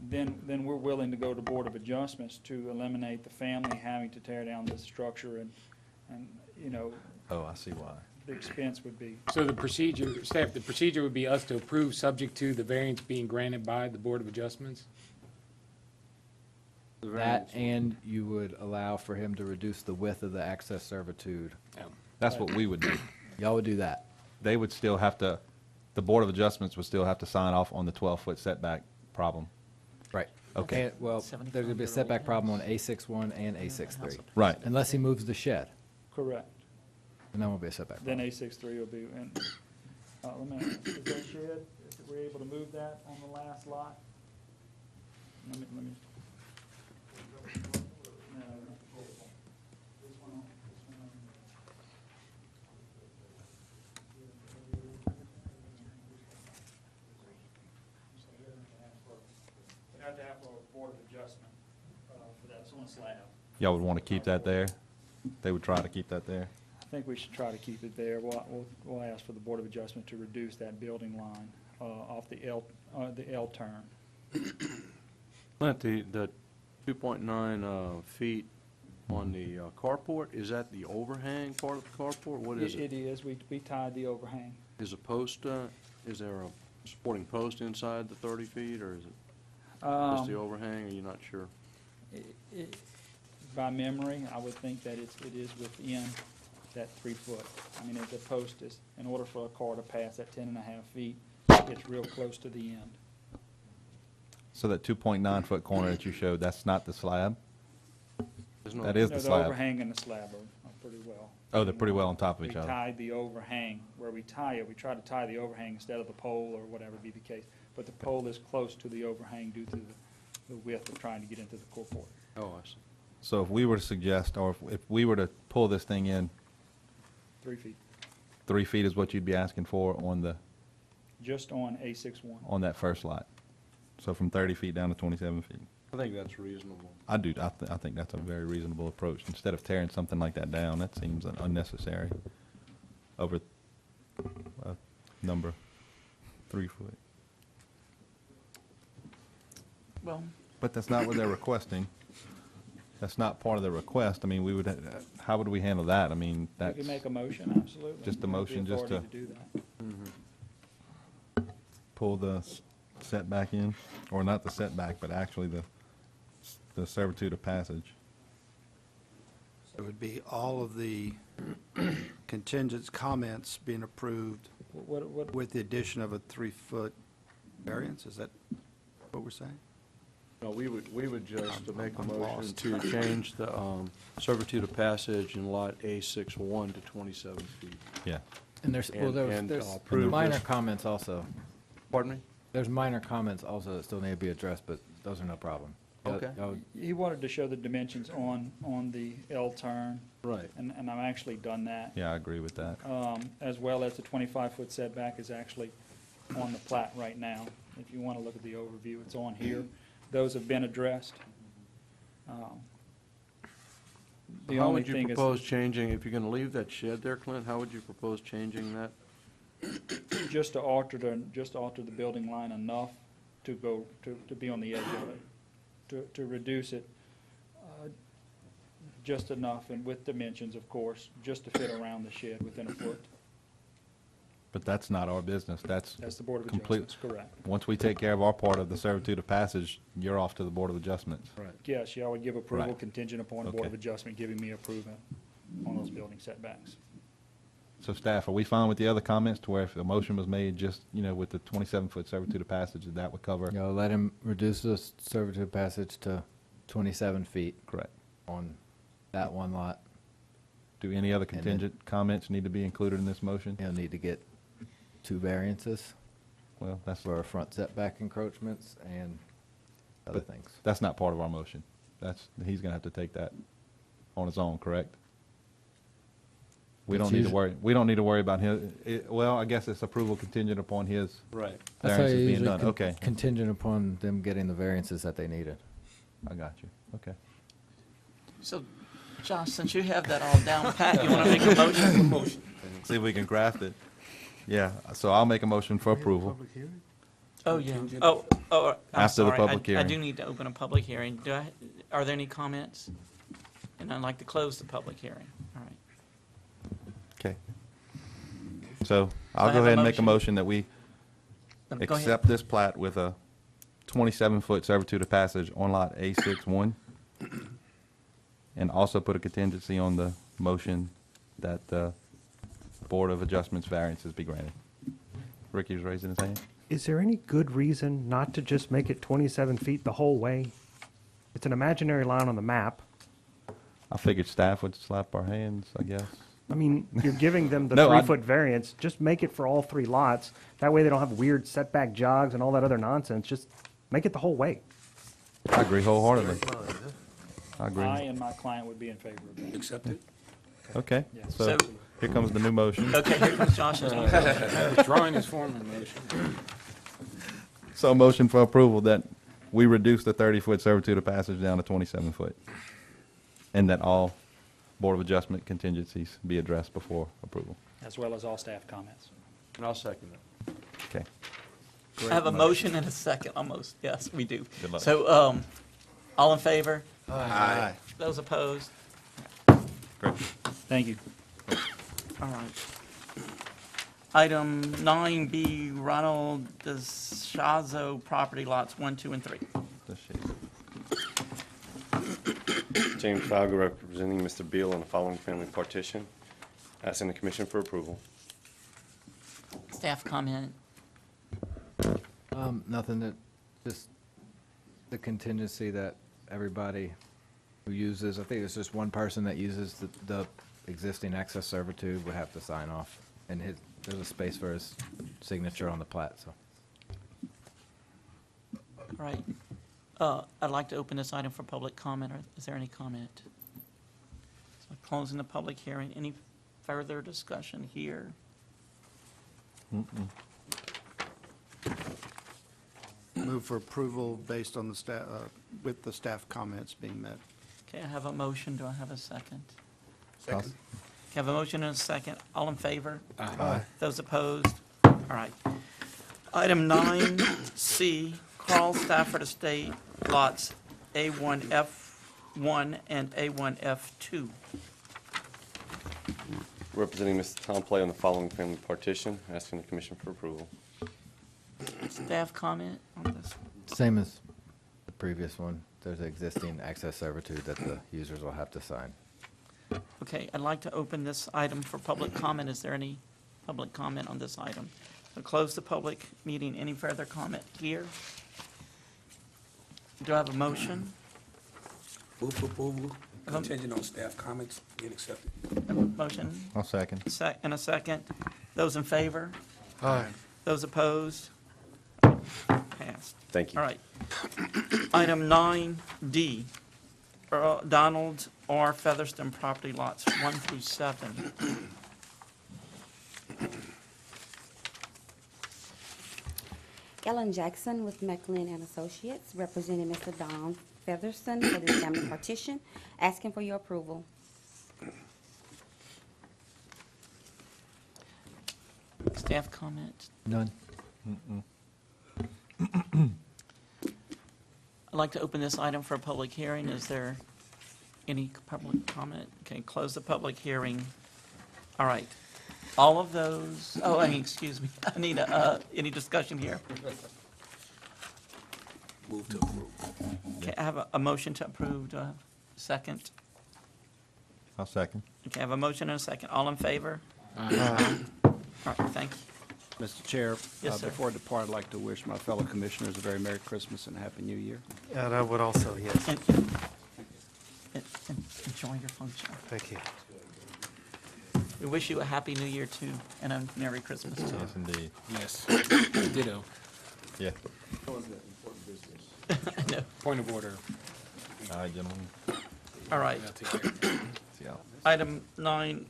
S19: then we're willing to go to Board of Adjustments to eliminate the family having to tear down this structure and, you know,
S7: Oh, I see why.
S19: the expense would be.
S18: So the procedure, staff, the procedure would be us to approve subject to the variance being granted by the Board of Adjustments?
S5: That, and you would allow for him to reduce the width of the access servitude.
S7: That's what we would do.
S5: Y'all would do that.
S7: They would still have to, the Board of Adjustments would still have to sign off on the 12-foot setback problem.
S5: Right.
S7: Okay.
S5: And, well, there's gonna be a setback problem on A61 and A63.
S7: Right.
S5: Unless he moves the shed,
S19: Correct.
S5: and that won't be a setback problem.
S19: Then A63 will be, and, let me, is that shed, if we're able to move that on the last lot? Let me. No, this one. You'd have to have a Board of Adjustment, for that, it's on a slab.
S7: Y'all would want to keep that there? They would try to keep that there?
S19: I think we should try to keep it there. We'll ask for the Board of Adjustment to reduce that building line off the L turn.
S17: Clint, the 2.9 feet on the carport, is that the overhang part of the carport? What is
S19: It
S17: it?
S19: is. We tied the overhang.
S17: Is a post, is there a supporting post inside the 30 feet, or is it just the overhang, or you not sure?
S19: By memory, I would think that it is within that 3 foot. I mean, the post is, in order for a car to pass that 10.5 feet, it's real close to the end.
S7: So that 2.9-foot corner that you showed, that's not the slab? That is the
S19: No,
S7: slab?
S19: the overhang and the slab are pretty well.
S7: Oh, they're pretty well on top of each other.
S19: We tied the overhang, where we tie it, we try to tie the overhang instead of the pole or whatever be the case. But the pole is close to the overhang due to the width of trying to get into the carport.
S17: Oh, I see.
S7: So if we were to suggest, or if we were to pull this thing in,
S19: 3 feet,
S7: 3 feet is what you'd be asking for
S19: just on A61.
S7: on that first lot? So from 30 feet down to 27 feet?
S17: I think that's reasonable.
S7: I do, I think that's a very reasonable approach. Instead of tearing something like that down, that seems unnecessary over a number, 3 foot.
S1: Well,
S7: But that's not what they're requesting. That's not part of the request. I mean, we would, how would we handle that? I mean,
S19: We
S7: that's.
S19: can make a motion, absolutely.
S7: Just a
S19: We have the
S7: motion, just
S19: authority
S7: to-
S19: do that.
S7: Pull the setback in, or not the setback, but actually the servitude of passage.
S9: It would be all of the contingent comments being approved
S19: What,
S9: with the addition of a 3-foot variance, is that what we're saying?
S17: No, we would just make a
S9: I'm
S17: motion
S9: lost.
S17: to change the servitude of passage in lot A61 to 27 feet.
S7: Yeah.
S5: And there's, well,
S17: And
S5: there's
S17: approve
S5: minor
S17: this.
S5: comments also.
S17: Pardon me?
S5: There's minor comments also that still need to be addressed, but those are no problem.
S17: Okay.
S19: He wanted to show the dimensions on the L turn.
S17: Right.
S19: And I've actually done that.
S7: Yeah, I agree with that.
S19: As well as the 25-foot setback is actually on the plat right now. If you want to look at the overview, it's on here. Those have been addressed. The
S17: How
S19: only
S17: would you
S19: thing is,
S17: propose changing, if you're going to leave that shed there, Clint, how would you propose changing that?
S19: just to alter the building line enough to go, to be on the edge of it, to reduce it just enough, and with dimensions, of course, just to fit around the shed within a foot.
S7: But that's not our business. That's
S19: That's the Board of
S7: complete.
S19: Adjustments, correct.
S7: Once we take care of our part of the servitude of passage, you're off to the Board of Adjustments.
S17: Right.
S19: Yes, yeah, I would give approval
S7: Right.
S19: contingent upon the Board
S7: Okay.
S19: of Adjustment giving me approval on those building setbacks.
S7: So staff, are we fine with the other comments to where if a motion was made just, with the 27-foot servitude of passage, that would cover?
S5: You know, let him reduce the servitude of passage to 27 feet
S7: Correct.
S5: on that one lot.
S7: Do any other
S5: then-
S7: contingent comments need to be included in this motion?
S5: He'll need to get 2 variances
S7: Well, that's,
S5: for front setback encroachments and other things.
S7: that's not part of our motion. He's gonna have to take that on his own, correct? We don't need to worry, about his, well, I guess it's approval contingent upon his
S8: Right.
S5: That's how
S7: variances
S5: you
S7: being
S5: usually
S7: done. Okay,
S5: contingent upon them getting the variances that they needed.
S7: I got you. Okay.
S1: So, Josh, since you have that all down pat, you want to make a motion?
S7: See if we can craft it. Yeah, so I'll make a motion for approval.
S1: Oh, yeah. Oh, I'm
S7: After the
S1: sorry.
S7: public
S1: I
S7: hearing.
S1: do need to open a public hearing. Are there any comments? And I'd like to close the public hearing. All right.
S7: Okay. So I'll
S1: I
S7: go
S1: have a
S7: ahead and make a
S1: motion.
S7: motion that we
S1: Go ahead.
S7: accept this plat with a 27-foot servitude of passage on lot A61. And also put a contingency on the motion that the Board of Adjustments variances be granted. Ricky was raising his hand.
S4: Is there any good reason not to just make it 27 feet the whole way? It's an imaginary line on the map.
S7: I figured staff would slap our hands, I guess.
S4: I mean, you're giving them the
S7: No, I-
S4: 3-foot variance. Just make it for all 3 lots. That way they don't have weird setback jogs and all that other nonsense. Just make it the whole way.
S7: I agree wholeheartedly. I agree.
S19: I and my client would be in favor of that.
S16: Accept it.
S7: Okay,
S19: Yes.
S7: so
S1: So-
S7: here comes the new motion.
S1: Okay, here comes Josh's motion.
S18: Withdrawing his former motion.
S7: So motion for approval that we reduce the 30-foot servitude of passage down to 27-foot. And that all Board of Adjustment contingencies be addressed before approval.
S19: As well as all staff comments.
S17: And I'll second that.
S7: Okay.
S1: I have a motion and a second, almost. Yes, we do.
S7: Good luck.
S1: So, all in favor?
S16: Aye.
S1: Those opposed?
S7: Great.
S19: Thank you.
S1: All right. Item 9B, Ronald DeShazo property lots 1, 2, and 3.
S7: This sheet.
S20: James Falgo representing Mr. Beal on the following family partition, asking the commission for approval.
S1: Staff comment.
S5: Nothing, that, just the contingency that everybody who uses, I think it's just one person that uses the existing access servitude would have to sign off. And there's a space for his signature on the plat, so.
S1: All right. I'd like to open this item for public comment. Is there any comment? So closing the public hearing. Any further discussion here?
S9: Move for approval based on the staff, with the staff comments being met.
S1: Okay, I have a motion. Do I have a second?
S16: Second.
S1: Okay, I have a motion and a second. All in favor?
S16: Aye.
S1: Those opposed? All right. Item 9C, Carl Stafford Estate, lots A1F1 and A1F2.
S20: Representing Mr. Tom Play on the following family partition, asking the commission for approval.
S1: Staff comment on this?
S5: Same as the previous one. There's an existing access servitude that the users will have to sign.
S1: Okay, I'd like to open this item for public comment. Is there any public comment on this item? I'll close the public meeting. Any further comment here? Do I have a motion?
S16: Move for approval, contingent on staff comments being accepted.
S1: A motion
S7: I'll second.
S1: and a second. Those in favor?
S8: Aye.
S1: Those opposed? Passed.
S20: Thank you.
S1: All right. Item 9D, Donald R. Featherston property lots 1 through 7.
S15: Ellen Jackson with McLean and Associates, representing Mr. Don Featherston for this family partition, asking for your approval.
S1: Staff comment?
S5: None.
S1: I'd like to open this item for a public hearing. Is there any public comment? Okay, close the public hearing. All right. All of those, excuse me, I need any discussion here?
S16: Move to approve.
S1: Okay, I have a motion to approve. Do I have a second?
S7: I'll second.
S1: Okay, I have a motion and a second. All in favor? All right, thank you.
S9: Mr. Chair,
S1: Yes, sir.
S9: before I depart, I'd like to wish my fellow commissioners a very Merry Christmas and a Happy New Year.
S8: And I would also, yes.
S1: And enjoy your function.
S8: Thank you.
S1: We wish you a Happy New Year, too, and a Merry Christmas, too.
S7: Yes, indeed.
S18: Yes. Ditto.
S7: Yeah.
S1: No.
S18: Point of order.
S7: All right, gentlemen.
S1: All right.
S18: I'll take care.
S7: See y'all.
S1: Item 9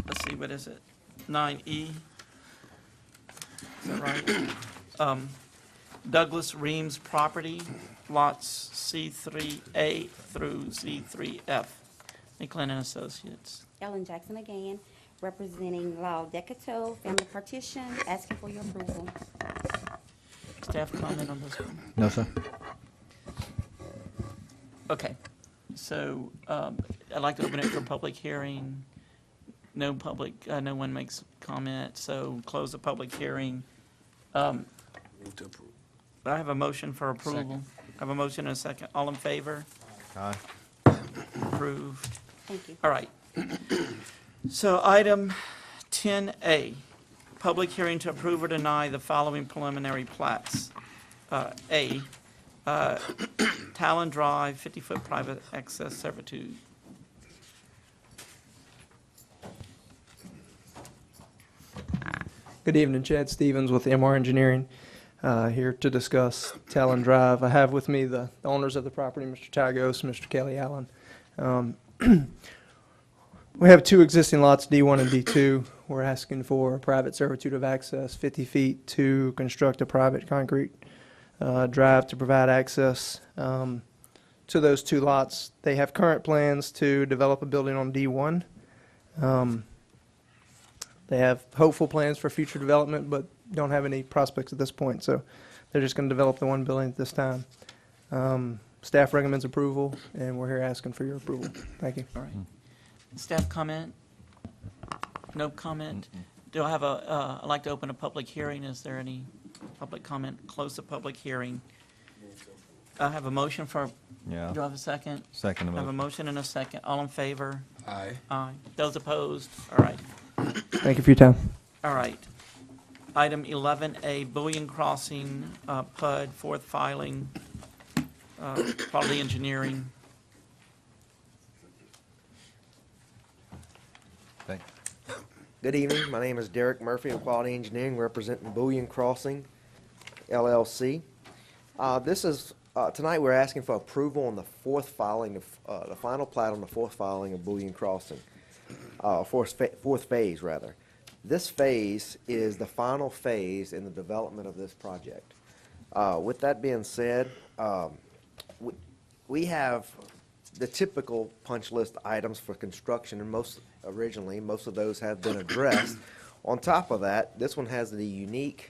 S1: let's see, what is it? 9E? Is that right? Douglas Reams property, lots C3A through C3F. McLennan and Associates.
S21: Ellen Jackson again, representing Lyle Decato, family partition, asking for your approval.
S1: Staff comment on this one?
S6: No, sir.
S1: Okay, so I'd like to open it for public hearing. No public, no one makes comment, so close the public hearing.
S16: Move to approve.
S1: I have a motion for approval. I have a motion and a second. All in favor?
S6: Aye.
S1: Approved.
S21: Thank you.
S1: All right. So item 10A, public hearing to approve or deny the following preliminary plats. A, Talon Drive, 50-foot private access servitude.
S22: Good evening, Chad Stevens with MR Engineering, here to discuss Talon Drive. I have with me the owners of the property, Mr. Tagos, Mr. Kelly Allen. We have two existing lots, D1 and D2. We're asking for a private servitude of access, 50 feet, to construct a private concrete drive to provide access to those two lots. They have current plans to develop a building on D1. They have hopeful plans for future development, but don't have any prospects at this point, so they're just going to develop the one building at this time. Staff recommends approval, and we're here asking for your approval. Thank you.
S1: All right. Staff comment? No comment? Do I have I'd like to open a public hearing. Is there any public comment? Close the public hearing. I have a motion for,
S7: Yeah.
S1: do I have a second?
S7: Second
S1: I have a
S7: motion.
S1: motion and a second. All in favor?
S16: Aye.
S1: Aye. Those opposed? All right.
S22: Thank you for your time.
S1: All right. Item 11A, Bullion Crossing, PUD, fourth filing, quality engineering.
S7: Thanks.
S23: Good evening. My name is Derek Murphy of Quality Engineering, representing Bullion Crossing LLC. This is, tonight we're asking for approval on the fourth filing of, the final plat on the fourth filing of Bullion Crossing, fourth phase, rather. This phase is the final phase in the development of this project. With that being said, we have the typical punch list items for construction, and most of those have been addressed. On top of that, this one has the uniqueness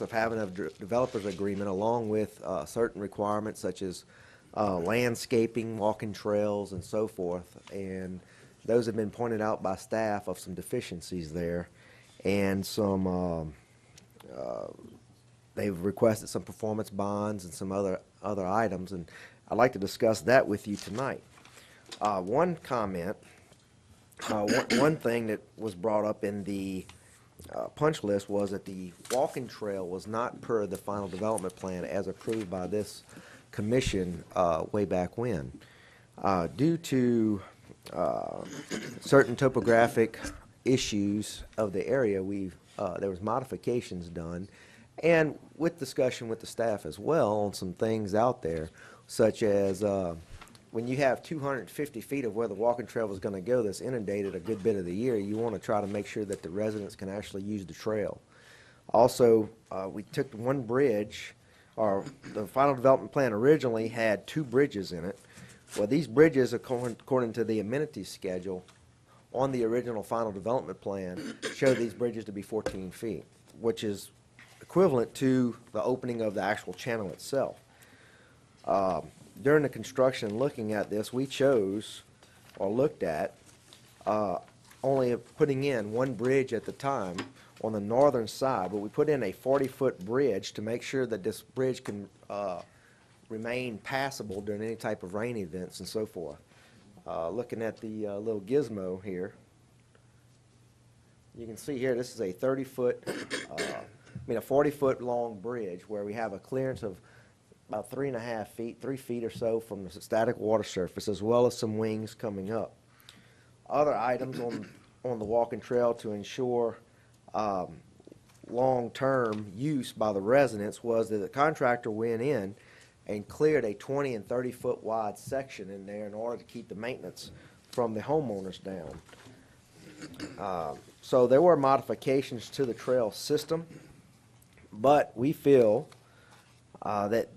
S23: of having a developer's agreement, along with certain requirements such as landscaping, walking trails, and so forth. And those have been pointed out by staff of some deficiencies there, and some they've requested some performance bonds and some other items, and I'd like to discuss that with you tonight. One comment, one thing that was brought up in the punch list was that the walking trail was not per the final development plan as approved by this commission way back when. Due to certain topographic issues of the area, there was modifications done, and with discussion with the staff as well on some things out there, such as when you have 250 feet of where the walking trail was going to go that's inundated a good bit of the year, you want to try to make sure that the residents can actually use the trail. Also, we took one bridge, or the final development plan originally had 2 bridges in it. Well, these bridges, according to the amenities schedule on the original final development plan, show these bridges to be 14 feet, which is equivalent to the opening of the actual channel itself. During the construction, looking at this, we chose, or looked at, only putting in one bridge at the time on the northern side, but we put in a 40-foot bridge to make sure that this bridge can remain passable during any type of rain events and so forth. Looking at the little gizmo here, you can see here this is a 30-foot, a 40-foot long bridge where we have a clearance of about 3.5 feet, 3 feet or so from the static water surface, as well as some wings coming up. Other items on the walking trail to ensure long-term use by the residents was that the contractor went in and cleared a 20 and 30-foot wide section in there in order to keep the maintenance from the homeowners down. So there were modifications to the trail system, but we feel that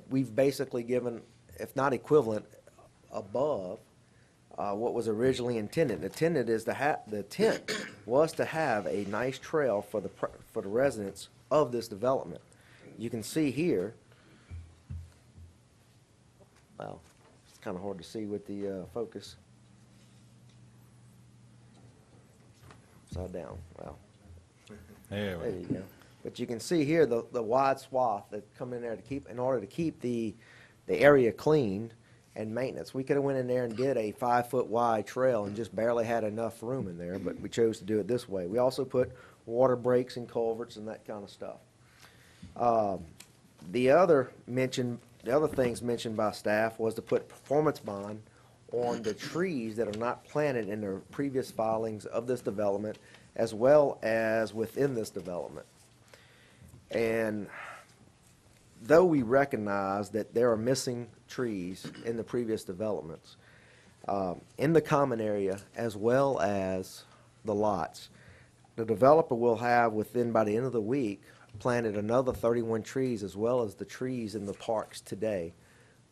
S23: we've basically given, if not equivalent, above what was originally intended. The intent was to have a nice trail for the residents of this development. You can see here, well, it's kind of hard to see with the focus. Upside down, well.
S7: There we
S23: There you go. But you can see here the wide swath that come in there in order to keep the area cleaned and maintenance. We could have went in there and did a 5-foot wide trail and just barely had enough room in there, but we chose to do it this way. We also put water breaks and culverts and that kind of stuff. The other things mentioned by staff was to put performance bond on the trees that are not planted in the previous filings of this development, as well as within this development. And though we recognize that there are missing trees in the previous developments, in the common area as well as the lots, the developer will have by the end of the week, planted another 31 trees as well as the trees in the parks today.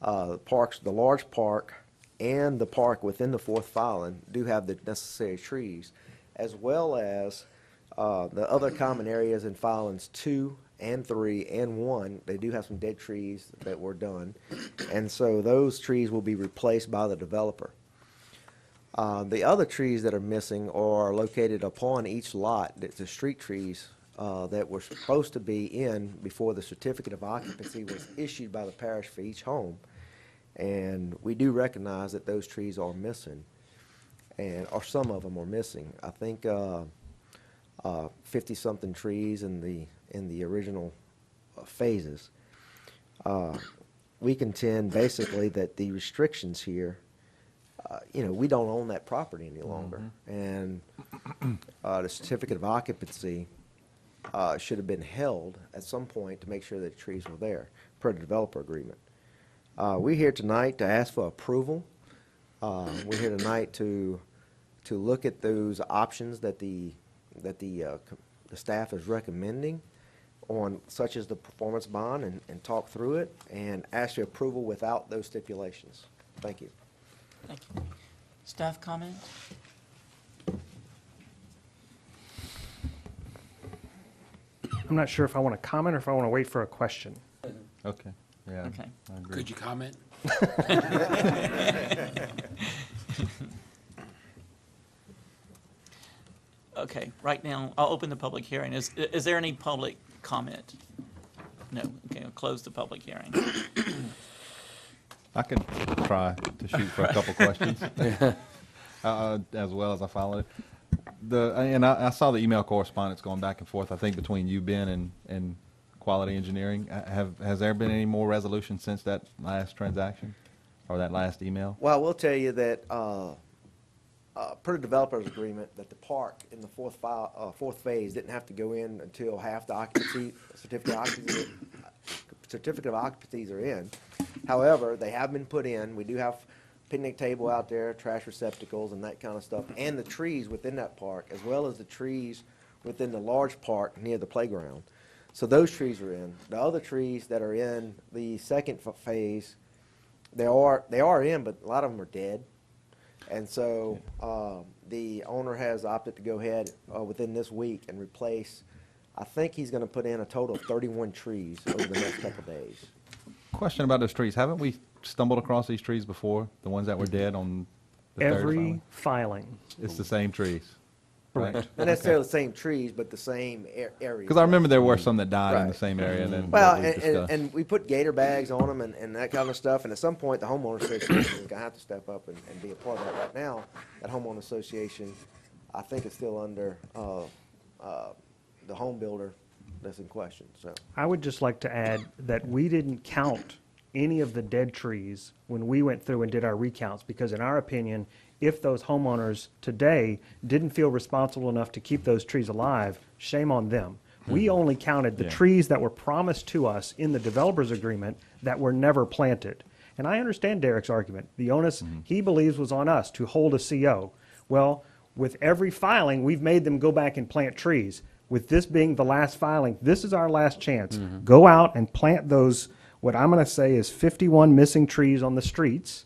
S23: The large park and the park within the fourth filing do have the necessary trees, as well as the other common areas in filings 2 and 3 and 1. They do have some dead trees that were done, and so those trees will be replaced by the developer. The other trees that are missing are located upon each lot. It's the street trees that were supposed to be in before the certificate of occupancy was issued by the parish for each home. And we do recognize that those trees are missing, or some of them are missing. I think 50-something trees in the original phases. We contend basically that the restrictions here, we don't own that property any longer, and the certificate of occupancy should have been held at some point to make sure that the trees were there per the developer agreement. We're here tonight to ask for approval. We're here tonight to look at those options that the staff is recommending on, such as the performance bond, and talk through it and ask your approval without those stipulations. Thank you.
S1: Thank you. Staff comment?
S4: I'm not sure if I want to comment or if I want to wait for a question.
S7: Okay, yeah.
S1: Okay.
S7: I agree.
S18: Could you comment?
S1: Okay, right now, I'll open the public hearing. Is there any public comment? No, okay, I'll close the public hearing.
S7: I could try to shoot for a couple questions, as well as I followed it. I saw the email correspondence going back and forth, I think, between you, Ben, and Quality Engineering. Has there been any more resolution since that last transaction, or that last email?
S23: Well, we'll tell you that per the developer's agreement, that the park in the fourth phase didn't have to go in until half the certificate of occupancies are in. However, they have been put in. We do have picnic table out there, trash receptacles, and that kind of stuff, and the trees within that park, as well as the trees within the large park near the playground. So those trees are in. The other trees that are in the second phase, they are in, but a lot of them are dead. And so the owner has opted to go ahead within this week and replace, I think he's going to put in a total of 31 trees over the next couple of days.
S7: Question about those trees. Haven't we stumbled across these trees before? The ones that were dead on the third
S4: Every filing.
S7: It's the same trees. Right?
S23: Not necessarily the same trees, but the same area.
S7: Because I remember there were some that died in the same area. Then
S23: Well,
S7: that we discussed.
S23: and we put gator bags on them and that kind of stuff. And at some point, the homeowner association is going to have to step up and be a part of that. Right now, that homeowner association, I think, is still under the home builder that's in question. So
S4: I would just like to add that we didn't count any of the dead trees when we went through and did our recounts, because in our opinion, if those homeowners today didn't feel responsible enough to keep those trees alive, shame on them. We only counted the trees that were promised to us in the developer's agreement that were never planted. And I understand Derek's argument. The onus, he believes, was on us to hold a CO. Well, with every filing, we've made them go back and plant trees. With this being the last filing, this is our last chance. Go out and plant those, what I'm going to say is 51 missing trees on the streets.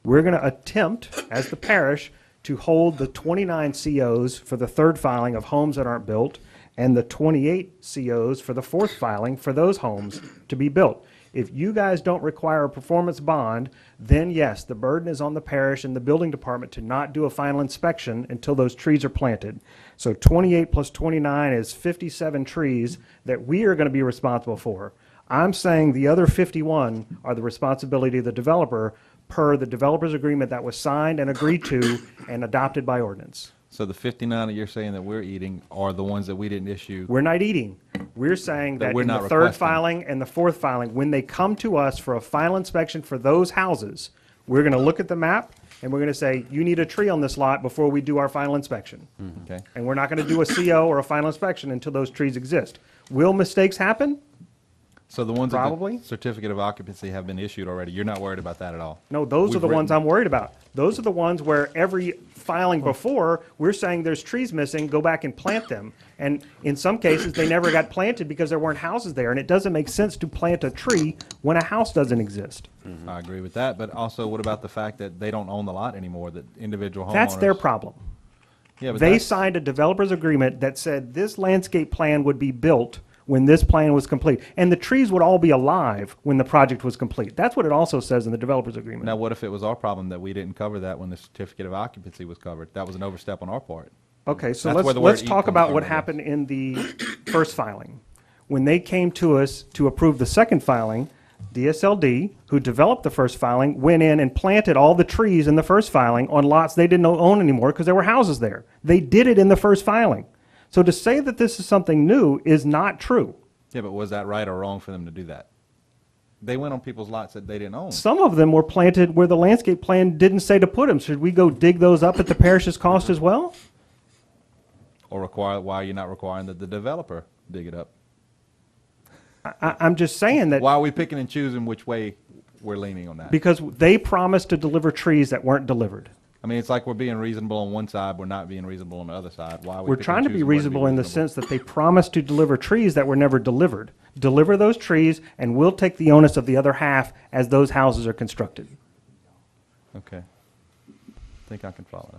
S4: We're going to attempt, as the parish, to hold the 29 COs for the third filing of homes that aren't built and the 28 COs for the fourth filing for those homes to be built. If you guys don't require a performance bond, then yes, the burden is on the parish and the building department to not do a final inspection until those trees are planted. So 28 plus 29 is 57 trees that we are going to be responsible for. I'm saying the other 51 are the responsibility of the developer per the developer's agreement that was signed and agreed to and adopted by ordinance.
S7: So the 59 that you're saying that we're eating are the ones that we didn't issue?
S4: We're not eating. We're saying
S7: That
S4: that
S7: we're
S4: in the
S7: not
S4: third
S7: requesting.
S4: filing and the fourth filing, when they come to us for a final inspection for those houses, we're going to look at the map and we're going to say, you need a tree on this lot before we do our final inspection.
S7: Okay.
S4: And we're not going to do a CO or a final inspection until those trees exist. Will mistakes happen?
S7: So the ones that
S4: Probably.
S7: the certificate of occupancy have been issued already, you're not worried about that at all?
S4: No, those are
S7: We've
S4: the ones
S7: written-
S4: I'm worried about. Those are the ones where every filing before, we're saying there's trees missing, go back and plant them. And in some cases, they never got planted because there weren't houses there. And it doesn't make sense to plant a tree when a house doesn't exist.
S7: I agree with that, but also what about the fact that they don't own the lot anymore, that individual homeowners?
S4: That's their problem.
S7: Yeah, but
S4: They
S7: that's-
S4: signed a developer's agreement that said this landscape plan would be built when this plan was complete. And the trees would all be alive when the project was complete. That's what it also says in the developer's agreement.
S7: Now, what if it was our problem that we didn't cover that when the certificate of occupancy was covered? That was an overstep on our part.
S4: Okay, so
S7: That's where the
S4: let's
S7: word
S4: talk
S7: "eat"
S4: about
S7: comes
S4: what
S7: from, I guess.
S4: happened in the first filing. When they came to us to approve the second filing, DSLD, who developed the first filing, went in and planted all the trees in the first filing on lots they didn't own anymore because there were houses there. They did it in the first filing. So to say that this is something new is not true.
S7: Yeah, but was that right or wrong for them to do that? They went on people's lots that they didn't own.
S4: Some of them were planted where the landscape plan didn't say to put them. Should we go dig those up at the parish's cost as well?
S7: Or require, why are you not requiring that the developer dig it up?
S4: I'm just saying that
S7: Why are we picking and choosing which way we're leaning on that?
S4: because they promised to deliver trees that weren't delivered.
S7: I mean, it's like we're being reasonable on one side, we're not being reasonable on the other side. Why are we
S4: We're
S7: picking
S4: trying
S7: and
S4: to be
S7: choosing where
S4: reasonable in the sense that they promised to deliver trees that were never delivered. Deliver those trees, and we'll take the onus of the other half as those houses are constructed.
S7: Okay. I think I can follow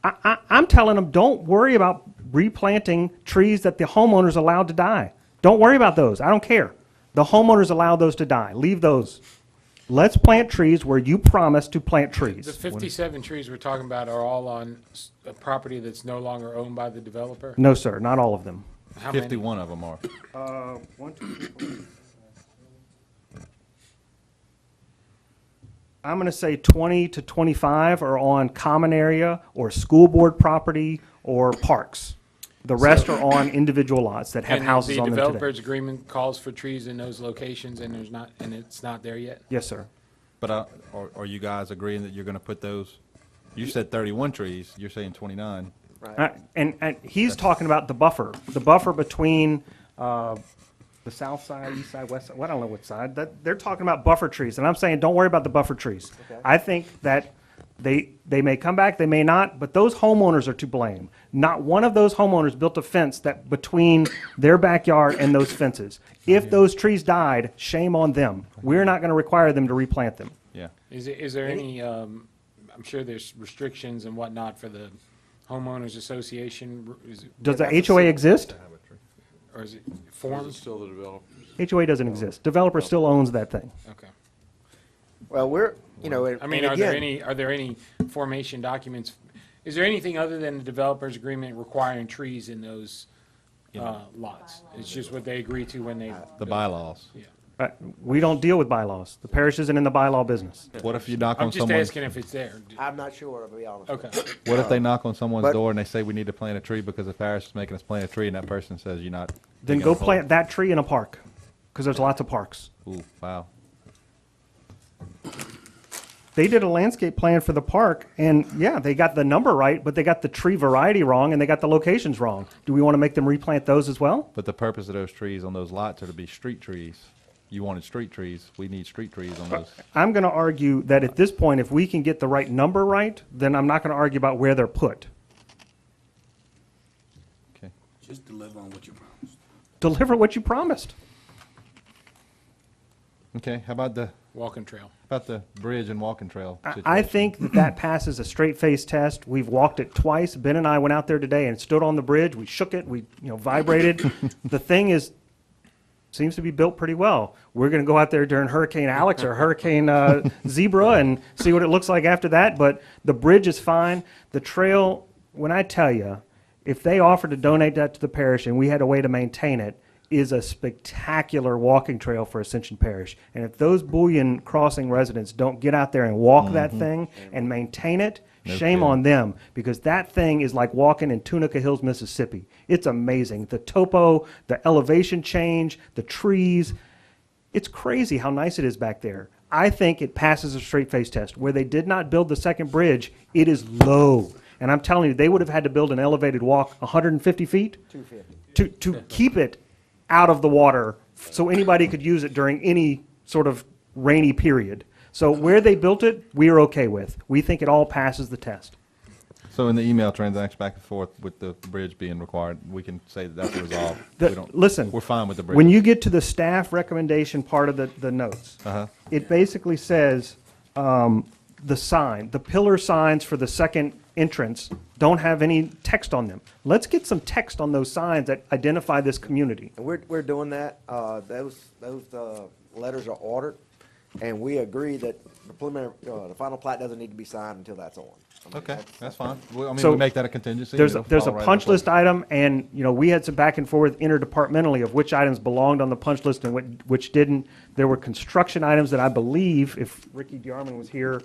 S7: that.
S4: I'm telling them, don't worry about replanting trees that the homeowner's allowed to die. Don't worry about those. I don't care. The homeowner's allowed those to die. Leave those. Let's plant trees where you promised to plant trees.
S18: The 57 trees we're talking about are all on a property that's no longer owned by the developer?
S4: No, sir, not all of them.
S18: How many?
S7: 51 of them are.
S4: 1, 2, 3, 4. I'm going to say 20 to 25 are on common area or school board property or parks. The rest are on individual lots that have houses on
S18: And
S4: them
S18: the
S4: today.
S18: developer's agreement calls for trees in those locations, and there's not, and it's not there yet?
S4: Yes, sir.
S7: But are you guys agreeing that you're going to put those, you said 31 trees, you're saying 29.
S4: And he's talking about the buffer between the south side, east side, west side, well, I don't know what side. They're talking about buffer trees, and I'm saying, don't worry about the buffer trees.
S23: Okay.
S4: I think that they may come back, they may not, but those homeowners are to blame. Not one of those homeowners built a fence that between their backyard and those fences. If those trees died, shame on them. We're not going to require them to replant them.
S7: Yeah.
S18: Is there any, I'm sure there's restrictions and whatnot for the homeowners association?
S4: Does the HOA exist?
S18: Or is it formed?
S17: Still the developer.
S4: HOA doesn't exist. Developer still owns that thing.
S18: Okay.
S23: Well, we're, you know,
S18: I mean,
S23: and
S18: are there any formation documents? Is there anything other than the developer's agreement requiring trees in those lots? It's just what they agree to when they.
S7: The bylaws.
S18: Yeah.
S4: We don't deal with bylaws. The parish isn't in the bylaw business.
S7: What if you knock
S18: I'm
S7: on
S18: just
S7: someone's,
S18: asking if it's there.
S23: I'm not sure, to be honest.
S18: Okay.
S7: what if they knock on someone's
S23: But-
S7: door and they say we need to plant a tree because the parish is making us plant a tree, and that person says you're not?
S4: Then
S7: digging
S4: go
S7: a hole?
S4: plant that tree in a park, because there's lots of parks.
S7: Ooh, wow.
S4: They did a landscape plan for the park, and yeah, they got the number right, but they got the tree variety wrong, and they got the locations wrong. Do we want to make them replant those as well?
S7: But the purpose of those trees on those lots are to be street trees. you wanted street trees. We need street trees on those.
S4: I'm going to argue that at this point, if we can get the right number right, then I'm not going to argue about where they're put.
S7: Okay.
S16: Just deliver on what you promised.
S4: Deliver what you promised.
S7: Okay, how about the
S18: Walking trail.
S7: bridge and walking trail
S4: I
S7: situation?
S4: think that passes a straight face test. We've walked it twice. Ben and I went out there today and stood on the bridge. We shook it. We vibrated. The thing seems to be built pretty well. We're going to go out there during Hurricane Alex or Hurricane Zebra and see what it looks like after that. But the bridge is fine. The trail, when I tell you, if they offered to donate that to the parish and we had a way to maintain it, is a spectacular walking trail for Ascension Parish. And if those Bullion Crossing residents don't get out there and walk that thing and maintain it, shame on them, because that thing is like walking in Tunica Hills, Mississippi. It's amazing. The topo, the elevation change, the trees. It's crazy how nice it is back there. I think it passes a straight face test. Where they did not build the second bridge, it is low. And I'm telling you, they would have had to build an elevated walk 150 feet
S23: 250.
S4: to keep it out of the water so anybody could use it during any sort of rainy period. So where they built it, we are okay with. We think it all passes the test.
S7: So in the email transaction back and forth with the bridge being required, we can say that that's resolved.
S4: Listen,
S7: we're fine with the bridge.
S4: When you get to the staff recommendation part of the notes, it basically says the sign, the pillar signs for the second entrance don't have any text on them. Let's get some text on those signs that identify this community.
S23: And we're doing that. Those letters are ordered, and we agree that the preliminary, the final plat doesn't need to be signed until that's on.
S7: Okay, that's fine. Well, I mean,
S4: So
S7: we make that a contingency.
S4: There's a
S7: It'll follow right
S4: punch
S7: into
S4: list item, and we had some back and forth interdepartmentally of which items belonged on the punch list and which didn't. There were construction items that I believe, if Ricky Diarman was here,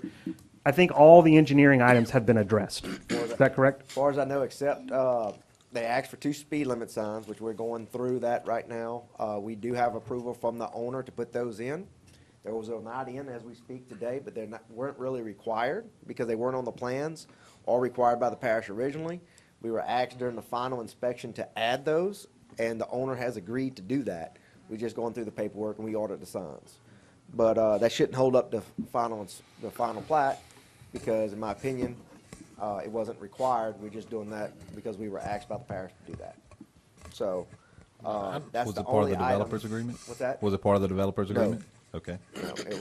S4: I think all the engineering items have been addressed. Is that correct?
S23: As far as I know, except they asked for 2 speed limit signs, which we're going through that right now. We do have approval from the owner to put those in. Those are not in as we speak today, but they weren't really required because they weren't on the plans or required by the parish originally. We were asked during the final inspection to add those, and the owner has agreed to do that. We're just going through the paperwork, and we ordered the signs. But that shouldn't hold up the final plat, because in my opinion, it wasn't required. We're just doing that because we were asked by the parish to do that. So that's
S7: Was
S23: the
S7: it part of
S23: only
S7: the
S23: item.
S7: developer's agreement?
S23: What's that?
S7: Was it part of the developer's
S23: No.
S7: agreement? Okay.
S23: No, it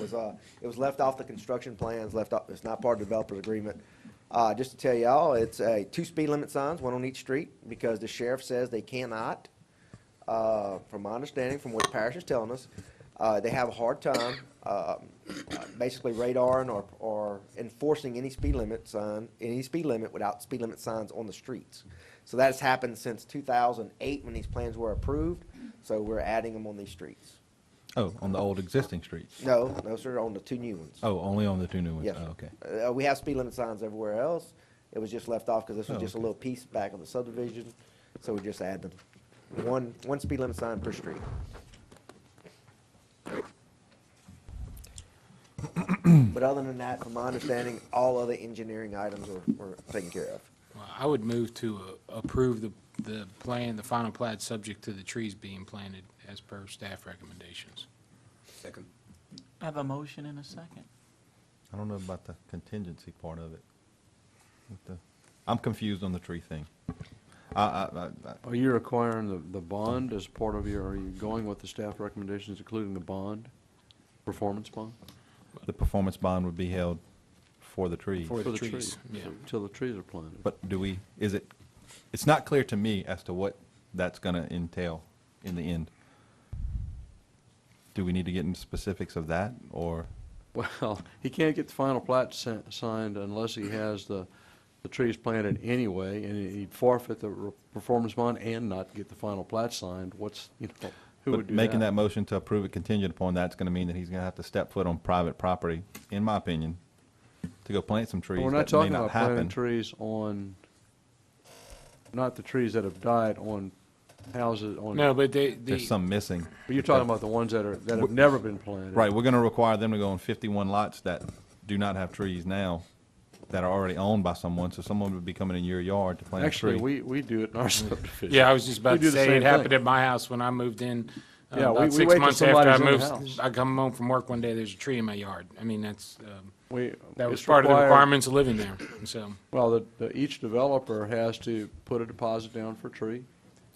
S23: was left off the construction plans, left off, it's not part of the developer's agreement. Just to tell y'all, it's 2 speed limit signs, 1 on each street, because the sheriff says they cannot, from my understanding, from what the parish is telling us, they have a hard time, basically radaring or enforcing any speed limit without speed limit signs on the streets. So that has happened since 2008 when these plans were approved, so we're adding them on these streets.
S7: Oh, on the old existing streets?
S23: No, sir, on the 2 new ones.
S7: Oh, only on the 2 new ones?
S23: Yes.
S7: Oh, okay.
S23: We have speed limit signs everywhere else. It was just left off because this was
S7: Oh,
S23: just a
S7: okay.
S23: little piece back on the subdivision, so we just add them. One speed limit sign per street. But other than that, from my understanding, all other engineering items were taken care of.
S18: Well, I would move to approve the plan, the final plat, subject to the trees being planted as per staff recommendations.
S16: Second.
S1: I have a motion and a second.
S7: I don't know about the contingency part of it. I'm confused on the tree thing.
S17: Are you requiring the bond as part of are you going with the staff recommendations, including the bond, performance bond?
S7: The performance bond would be held for the trees.
S18: For the trees, yeah.
S17: Until the trees are planted.
S7: But it's not clear to me as to what that's gonna entail in the end. Do we need to get into specifics of that, or?
S17: Well, he can't get the final plat signed unless he has the trees planted anyway, and he'd forfeit the performance bond and not get the final plat signed. Who would do that?
S7: Making that motion to approve it contingent upon that's gonna mean that he's gonna have to step foot on private property, in my opinion, to go plant some trees
S17: We're not
S7: that may
S17: talking
S7: not
S17: about planting
S7: happen.
S17: trees on, not the trees that have died on houses on.
S18: No, but
S7: There's some missing.
S17: But you're talking about the ones that have never been planted.
S7: Right, we're gonna require them to go on 51 lots that do not have trees now, that are already owned by someone, so someone would be coming in your yard to plant a tree.
S17: Actually, we do it in our subdivision.
S18: Yeah, I was just about
S17: We
S18: to
S17: do the
S18: say,
S17: same
S18: it happened
S17: thing.
S18: at my house when I moved in
S17: Yeah, we
S18: about 6
S17: wait till
S18: months after I
S17: somebody's in the
S18: moved,
S17: house.
S18: I come home from work one day, there's a tree in my yard. I mean, that was
S17: it's
S18: part of the
S17: required-
S18: requirements of living there, so.
S17: Well, each developer has to put a deposit down for a tree.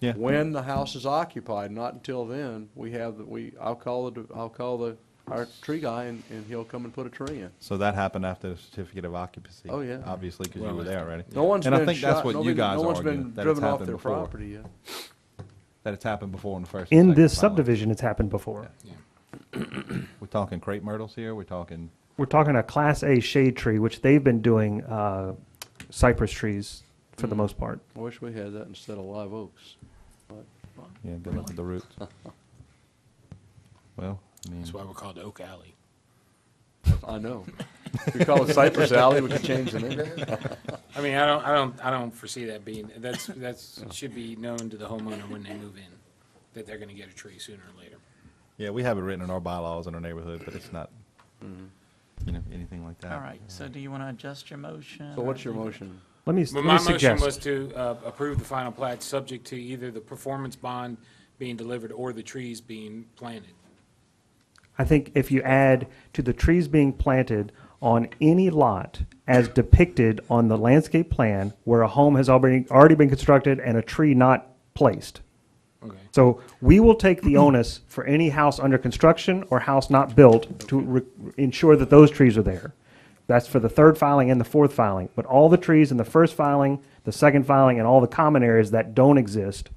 S7: Yeah.
S17: When the house is occupied, not until then, I'll call our tree guy and he'll come and put a tree in.
S7: So that happened after the certificate of occupancy.
S17: Oh, yeah.
S7: Obviously, because you were there already.
S17: No one's
S7: And I
S17: been
S7: think that's
S17: shot,
S7: what you
S17: nobody-
S7: guys
S17: no one's
S7: arguing,
S17: been
S7: that it's
S17: driven off
S7: happened
S17: their
S7: before.
S17: property yet.
S7: That it's happened before in the first.
S4: In
S7: and
S4: this
S7: second filing.
S4: subdivision, it's happened before.
S7: We're talking crepe myrtles here, we're talking,
S4: We're talking a Class A shade tree, which they've been doing cypress trees for the most part.
S17: I wish we had that instead of live oaks. But,
S7: yeah, good luck with the roots. Well, I mean.
S18: That's why we're called Oak Alley.
S17: I know. If we call it Cypress Alley, we could change the name.
S18: I mean, I don't foresee that being, should be known to the homeowner when they move in, that they're gonna get a tree sooner or later.
S7: Yeah, we have it written in our bylaws in our neighborhood, but it's not, anything like that.
S1: All right, so do you want to adjust your motion?
S17: So what's your motion?
S4: Let me
S18: Well, my motion
S4: suggest.
S18: was to approve the final plat, subject to either the performance bond being delivered or the trees being planted.
S4: I think if you add to the trees being planted on any lot as depicted on the landscape plan where a home has already been constructed and a tree not placed.
S18: Okay.
S4: So we will take the onus for any house under construction or house not built to ensure that those trees are there. That's for the third filing and the fourth filing. But all the trees in the first filing, the second filing, and all the common areas that don't exist,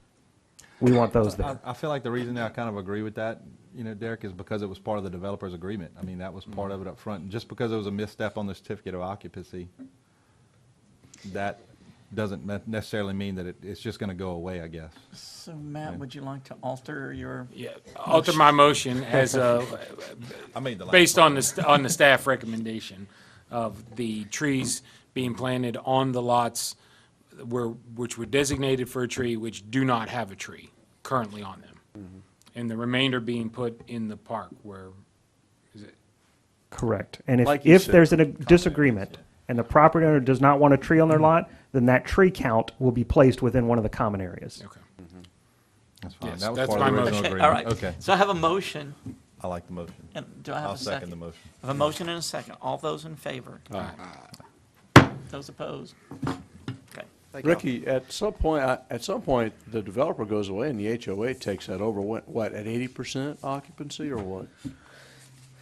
S4: we want those there.
S7: I feel like the reason I kind of agree with that, Derek, is because it was part of the developer's agreement. I mean, that was part of it up front. And just because it was a misstep on the certificate of occupancy, that doesn't necessarily mean that it's just going to go away, I guess.
S1: So Matt, would you like to alter your?
S18: Yeah, alter my motion as,
S7: I made the last
S18: based on the staff recommendation of the trees being planted on the lots which were designated for a tree, which do not have a tree currently on them. And the remainder being put in the park where, is it?
S4: Correct. And
S17: Like you
S4: if
S17: said,
S4: there's a disagreement and the property owner does not want a tree on their lot, then that tree count will be placed within one of the common areas.
S18: Okay.
S7: That's fine.
S18: Yes,
S7: That was
S18: that's
S7: part
S18: my
S7: of the original
S18: motion.
S7: agreement.
S1: All right.
S7: Okay.
S1: So I have a motion.
S7: I like the motion.
S1: And do I have
S7: I'll
S1: a second?
S7: second the motion.
S1: I have a motion and a second. All those in favor? Those opposed? Okay.
S9: Thank you.
S17: Ricky, at some point, the developer goes away and the HOA takes that over. What, at 80% occupancy or what?
S23: In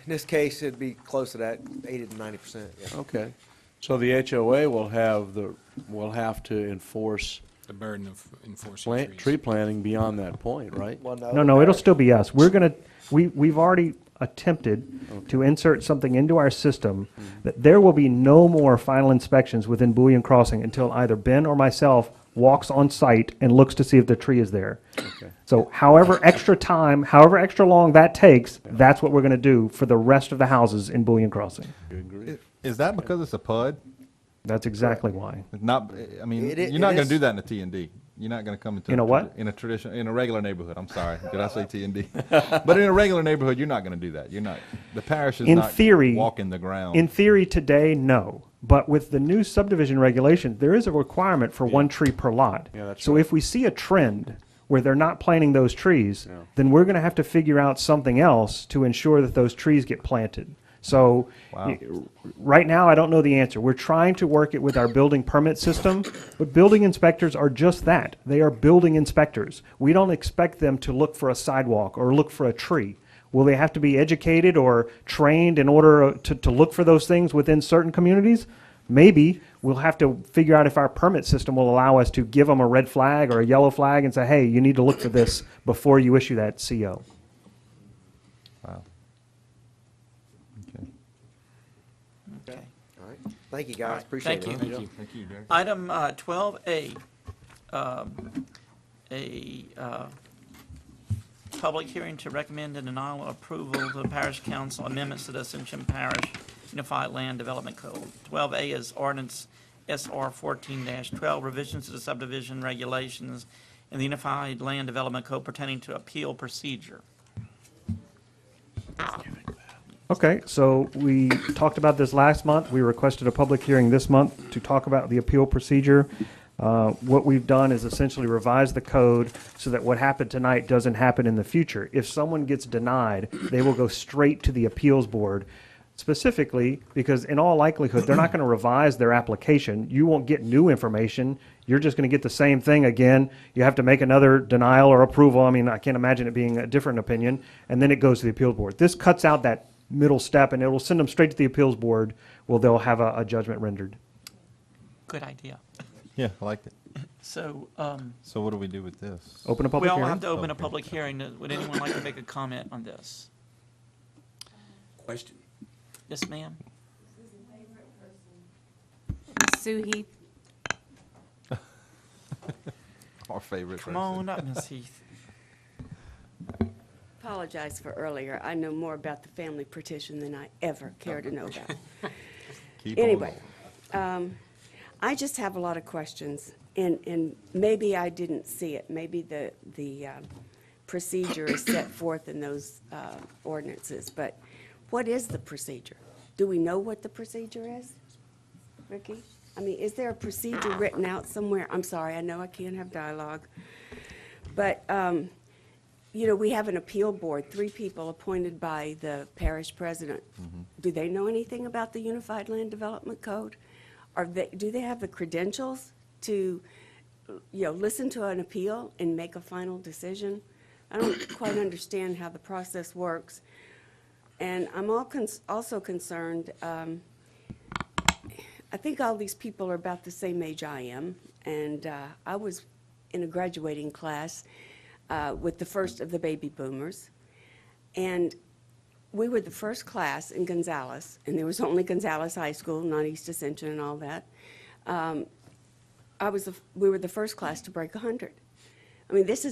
S23: this case, it'd be close to that, 80 to 90%, yeah.
S17: Okay. So the HOA will have to enforce
S18: The burden of enforcing trees.
S17: tree planting beyond that point, right?
S23: Well,
S4: No, it'll still be us. We've already attempted to insert something into our system that there will be no more final inspections within Bullion Crossing until either Ben or myself walks on site and looks to see if the tree is there.
S17: Okay.
S4: So however extra long that takes, that's what we're going to do for the rest of the houses in Bullion Crossing.
S17: You agree?
S7: Is that because it's a PUD?
S4: That's exactly why.
S7: Not, I mean,
S23: It
S7: you're not
S23: is-
S7: going to do that in a T&D. You're not going to come into.
S4: In a what?
S7: In a regular neighborhood. I'm sorry. Did I say T&D? But in a regular neighborhood, you're not going to do that. You're not, the parish is
S4: In
S7: not
S4: theory,
S7: walking the ground.
S4: In theory today, no. But with the new subdivision regulations, there is a requirement for one tree per lot.
S17: Yeah, that's
S4: So
S17: right.
S4: if we see a trend where they're not planting those trees,
S17: Yeah.
S4: then we're going to have to figure out something else to ensure that those trees get planted. So
S7: Wow.
S4: right now, I don't know the answer. We're trying to work it with our building permit system, but building inspectors are just that. They are building inspectors. We don't expect them to look for a sidewalk or look for a tree. Will they have to be educated or trained in order to look for those things within certain communities? Maybe. We'll have to figure out if our permit system will allow us to give them a red flag or a yellow flag and say, hey, you need to look for this before you issue that CO.
S7: Wow. Okay.
S1: Okay.
S23: All right. Thank you,
S1: All
S23: guys,
S1: right.
S23: appreciate it.
S1: Thank you.
S7: Thank you, Derek.
S1: Item 12A, public hearing to recommend a denial of approval to the Parish Council amendments to the Ascension Parish Unified Land Development Code. 12A is ordinance SR 14-12, revisions to the subdivision regulations in the Unified Land Development Code pertaining to appeal procedure.
S4: Okay, so we talked about this last month. We requested a public hearing this month to talk about the appeal procedure. What we've done is essentially revise the code so that what happened tonight doesn't happen in the future. If someone gets denied, they will go straight to the appeals board, specifically because in all likelihood, they're not going to revise their application. You won't get new information. You're just going to get the same thing again. You have to make another denial or approval. I mean, I can't imagine it being a different opinion. And then it goes to the appeals board. This cuts out that middle step, and it will send them straight to the appeals board where they'll have a judgment rendered.
S1: Good idea.
S7: Yeah, I liked it.
S1: So,
S7: So what do we do with this?
S4: Open a public
S1: we'll
S4: hearing?
S1: have to open a
S7: Okay.
S1: public hearing. Would anyone like to make a comment on this?
S16: Question.
S1: Yes, ma'am?
S2: Sue Heath.
S7: Our favorite
S1: Come
S7: person.
S1: on up, Ms. Heath.
S15: Apologize for earlier. I know more about the family petition than I ever care to know about.
S7: Keep on
S15: Anyway,
S7: rolling.
S15: I just have a lot of questions, and maybe I didn't see it. Maybe the procedure is set forth in those ordinances, but what is the procedure? Do we know what the procedure is, Ricky? I mean, is there a procedure written out somewhere? I'm sorry, I know I can't have dialogue, but, you know, we have an appeal board, 3 people appointed by the parish president. Do they know anything about the Unified Land Development Code? Do they have the credentials to, you know, listen to an appeal and make a final decision? I don't quite understand how the process works. And I'm also concerned, I think all these people are about the same age I am, and I was in a graduating class with the first of the baby boomers, and we were the first class in Gonzales, and there was only Gonzales High School, not East Ascension and all that. We were the first class to break 100. I mean, this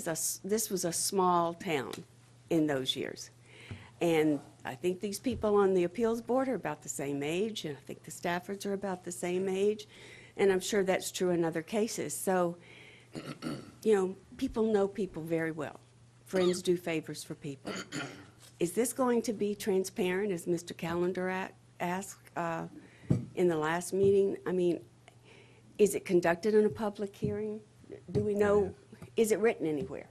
S15: was a small town in those years. And I think these people on the appeals board are about the same age, and I think the Staffords are about the same age, and I'm sure that's true in other cases. So, you know, people know people very well. Friends do favors for people. Is this going to be transparent, as Mr. Callender asked in the last meeting? I mean, is it conducted in a public hearing? Do we know, is it written anywhere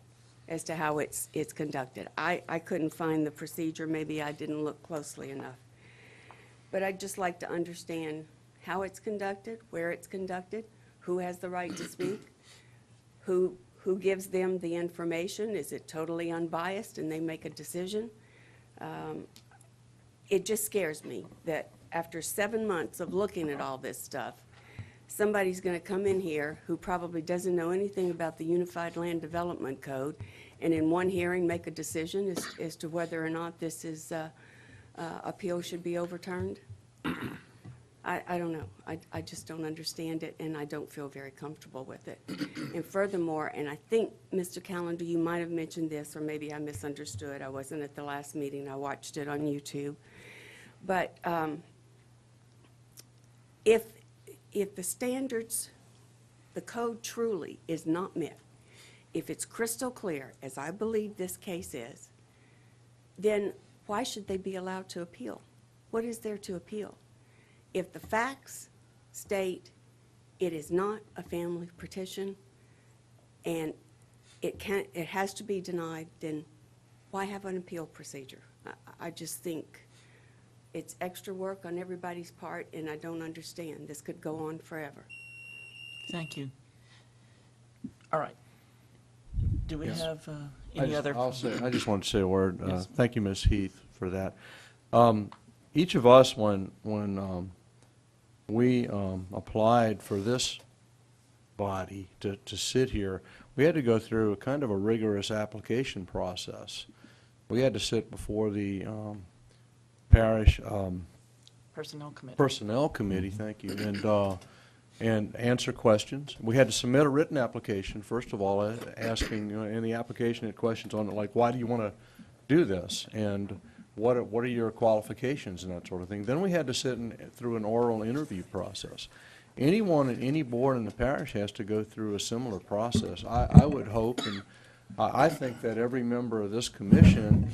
S15: as to how it's conducted? I couldn't find the procedure. Maybe I didn't look closely enough. But I'd just like to understand how it's conducted, where it's conducted, who has the right to speak, who gives them the information. Is it totally unbiased and they make a decision? It just scares me that after 7 months of looking at all this stuff, somebody's going to come in here who probably doesn't know anything about the Unified Land Development Code, and in one hearing make a decision as to whether or not this is, appeal should be overturned. I don't know. I just don't understand it, and I don't feel very comfortable with it. And furthermore, and I think, Mr. Callender, you might have mentioned this, or maybe I misunderstood. I wasn't at the last meeting. I watched it on YouTube. But if the standards, the code truly is not met, if it's crystal clear, as I believe this case is, then why should they be allowed to appeal? What is there to appeal? If the facts state it is not a family petition and it has to be denied, then why have an appeal procedure? I just think it's extra work on everybody's part, and I don't understand. This could go on forever.
S1: Thank you. All right. Do we
S17: Yes.
S1: have any other?
S17: I just wanted to say a word.
S1: Yes.
S17: Thank you, Ms. Heath, for that. Each of us, when we applied for this body to sit here, we had to go through a kind of a rigorous application process. We had to sit before the parish
S1: Personnel committee.
S17: Personnel Committee, thank you, and answer questions. We had to submit a written application, first of all, asking, in the application, had questions on it, like, why do you want to do this? And what are your qualifications and that sort of thing. Then we had to sit through an oral interview process. Anyone at any board in the parish has to go through a similar process. I would hope, and I think that every member of this commission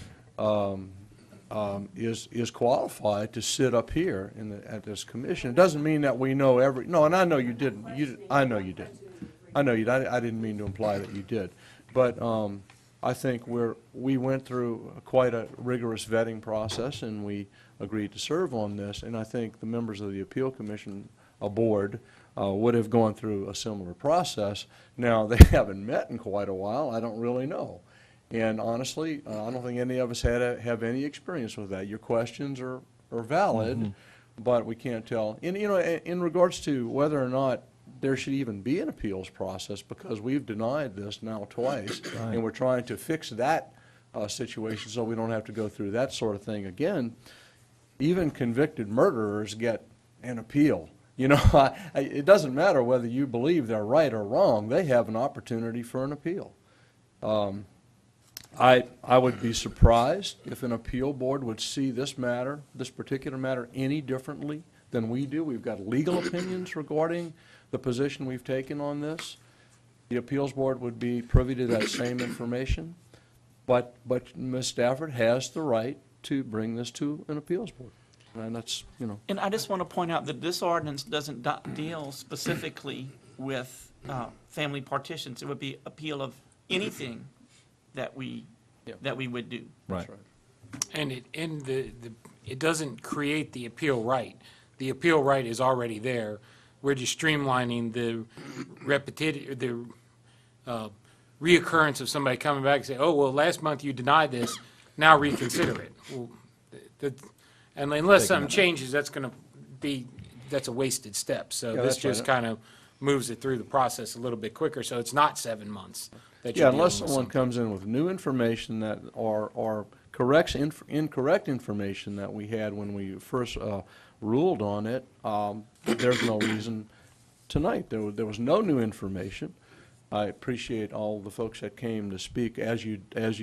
S17: is qualified to sit up here at this commission. It doesn't mean that we know no, and I know you didn't. I know you didn't. I know you, I didn't mean to imply that you did. But I think we went through quite a rigorous vetting process, and we agreed to serve on this. And I think the members of the Appeal Commission board would have gone through a similar process. Now, they haven't met in quite a while. I don't really know. And honestly, I don't think any of us have any experience with that. Your questions are valid, but we can't tell. And, you know, in regards to whether or not there should even be an appeals process, because we've denied this now twice, and we're trying to fix that situation so we don't have to go through that sort of thing again. Even convicted murderers get an appeal. You know, it doesn't matter whether you believe they're right or wrong. They have an opportunity for an appeal. I would be surprised if an appeal board would see this matter, this particular matter, any differently than we do. We've got legal opinions regarding the position we've taken on this. The appeals board would be privy to that same information, but Ms. Stafford has the right to bring this to an appeals board. And that's, you know.
S1: And I just want to point out that this ordinance doesn't deal specifically with family partitions. It would be appeal of anything that we would do.
S7: Right.
S18: And it doesn't create the appeal right. The appeal right is already there. We're just streamlining the reoccurrence of somebody coming back and say, oh, well, last month you denied this, now reconsider it. Well, and unless something changes, that's a wasted step. So
S17: Yeah,
S18: this
S17: that's right.
S18: just kind of moves it through the process a little bit quicker, so it's not 7 months that you're
S17: Yeah,
S18: dealing
S17: unless
S18: with
S17: someone
S18: something.
S17: comes in with new information that or corrects incorrect information that we had when we first ruled on it, there's no reason tonight. There was no new information. I appreciate all the folks that came to speak as you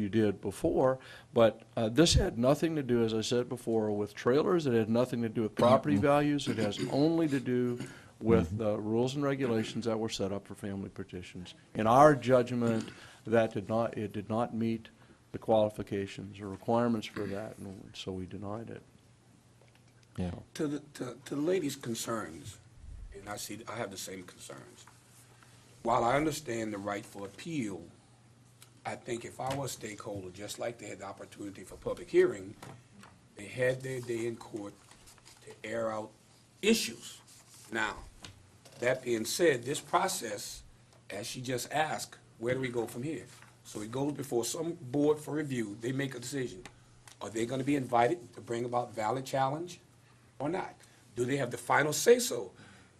S17: did before, but this had nothing to do, as I said before, with trailers. It had nothing to do with property values. It has only to do with the rules and regulations that were set up for family petitions. In our judgment, it did not meet the qualifications or requirements for that, and so we denied it.
S7: Yeah.
S16: To the lady's concerns, and I have the same concerns. While I understand the right for appeal, I think if I was a stakeholder, just like they had the opportunity for public hearing, they had their day in court to air out issues. Now, that being said, this process, as she just asked, where do we go from here? So it goes before some board for review. They make a decision. Are they going to be invited to bring about valid challenge or not? Do they have the final say-so?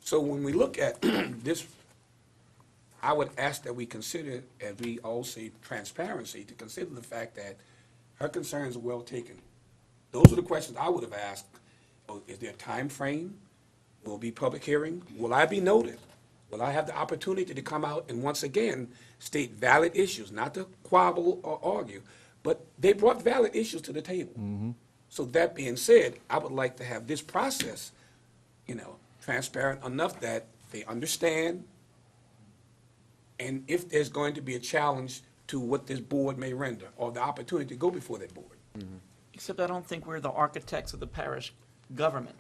S16: So when we look at this, I would ask that we consider, as we all say, transparency, to consider the fact that her concerns are well taken. Those are the questions I would have asked. Is there a time frame? Will it be public hearing? Will I be noted? Will I have the opportunity to come out and once again state valid issues, not to quabble or argue, but they brought valid issues to the table. So that being said, I would like to have this process, transparent enough that they understand, and if there's going to be a challenge to what this board may render, or the opportunity to go before that board.
S1: Except I don't think we're the architects of the parish government.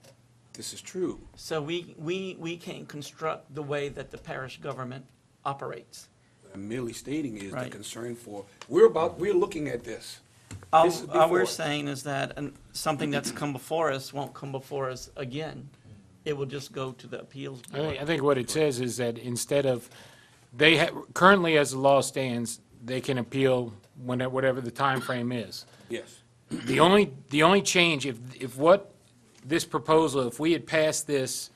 S16: This is true.
S1: So we can't construct the way that the parish government operates.
S16: What I'm merely stating is the
S1: Right.
S16: concern for, we're looking at this. This is
S1: All we're
S16: before.
S1: saying is that something that's come before us won't come before us again. It will just go to the appeals board.
S18: I think what it says is that instead of, currently as the law stands, they can appeal whatever the time frame is.
S16: Yes.
S18: The only change, if what this proposal, if we had passed this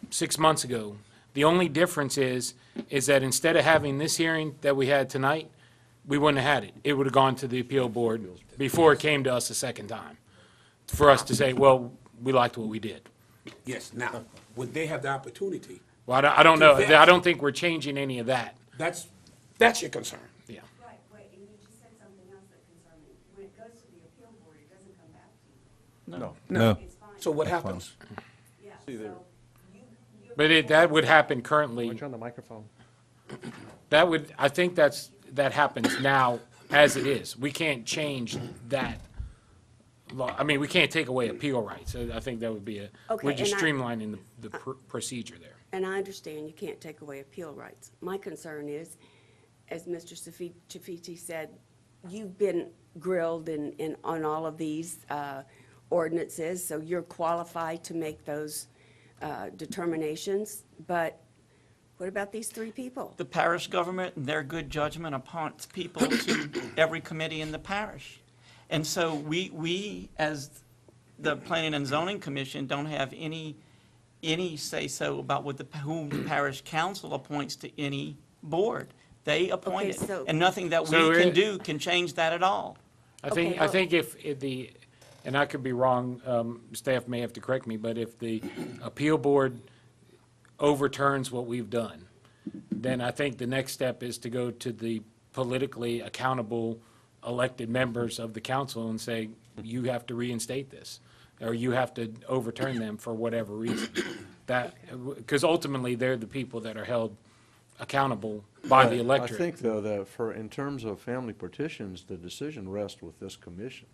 S18: 6 months ago, the only difference is that instead of having this hearing that we had tonight, we wouldn't have had it. It would have gone to the appeal board before it came to us a second time, for us to say, well, we liked what we did.
S16: Yes, now, would they have the opportunity?
S18: Well, I don't know.
S16: To vet.
S18: I don't think we're changing any of that.
S16: That's your concern.
S18: Yeah.
S15: Right, wait, and you just said something else that concerned me. When it goes to the appeal board, it doesn't come back to you.
S16: No.
S15: It's fine.
S16: So what happens?
S15: Yeah, so
S18: But that would happen currently.
S4: Turn the microphone.
S18: I think that happens now as it is. We can't change that law. I mean, we can't take away appeal rights. I think that would be
S15: Okay,
S18: we're just
S15: and
S18: streamlining the procedure there.
S15: And I understand you can't take away appeal rights. My concern is, as Mr. Chafiti said, you've been grilled on all of these ordinances, so you're qualified to make those determinations. But what about these three people?
S1: The parish government and their good judgment appoints people to every committee in the parish. And so we, as the Planning and Zoning Commission, don't have any say-so about whom the parish council appoints to any board. They appoint
S15: Okay,
S1: it,
S15: so-
S1: and nothing that we
S18: So
S1: can
S18: it-
S1: do can change that at all.
S18: I think, if the, and I could be wrong, staff may have to correct me, but if the appeal board overturns what we've done, then I think the next step is to go to the politically accountable elected members of the council and say, you have to reinstate this, or you have to overturn them for whatever reason. That, because ultimately, they're the people that are held accountable by the electorate.
S17: I think, though, that in terms of family partitions, the decision rests with this commission.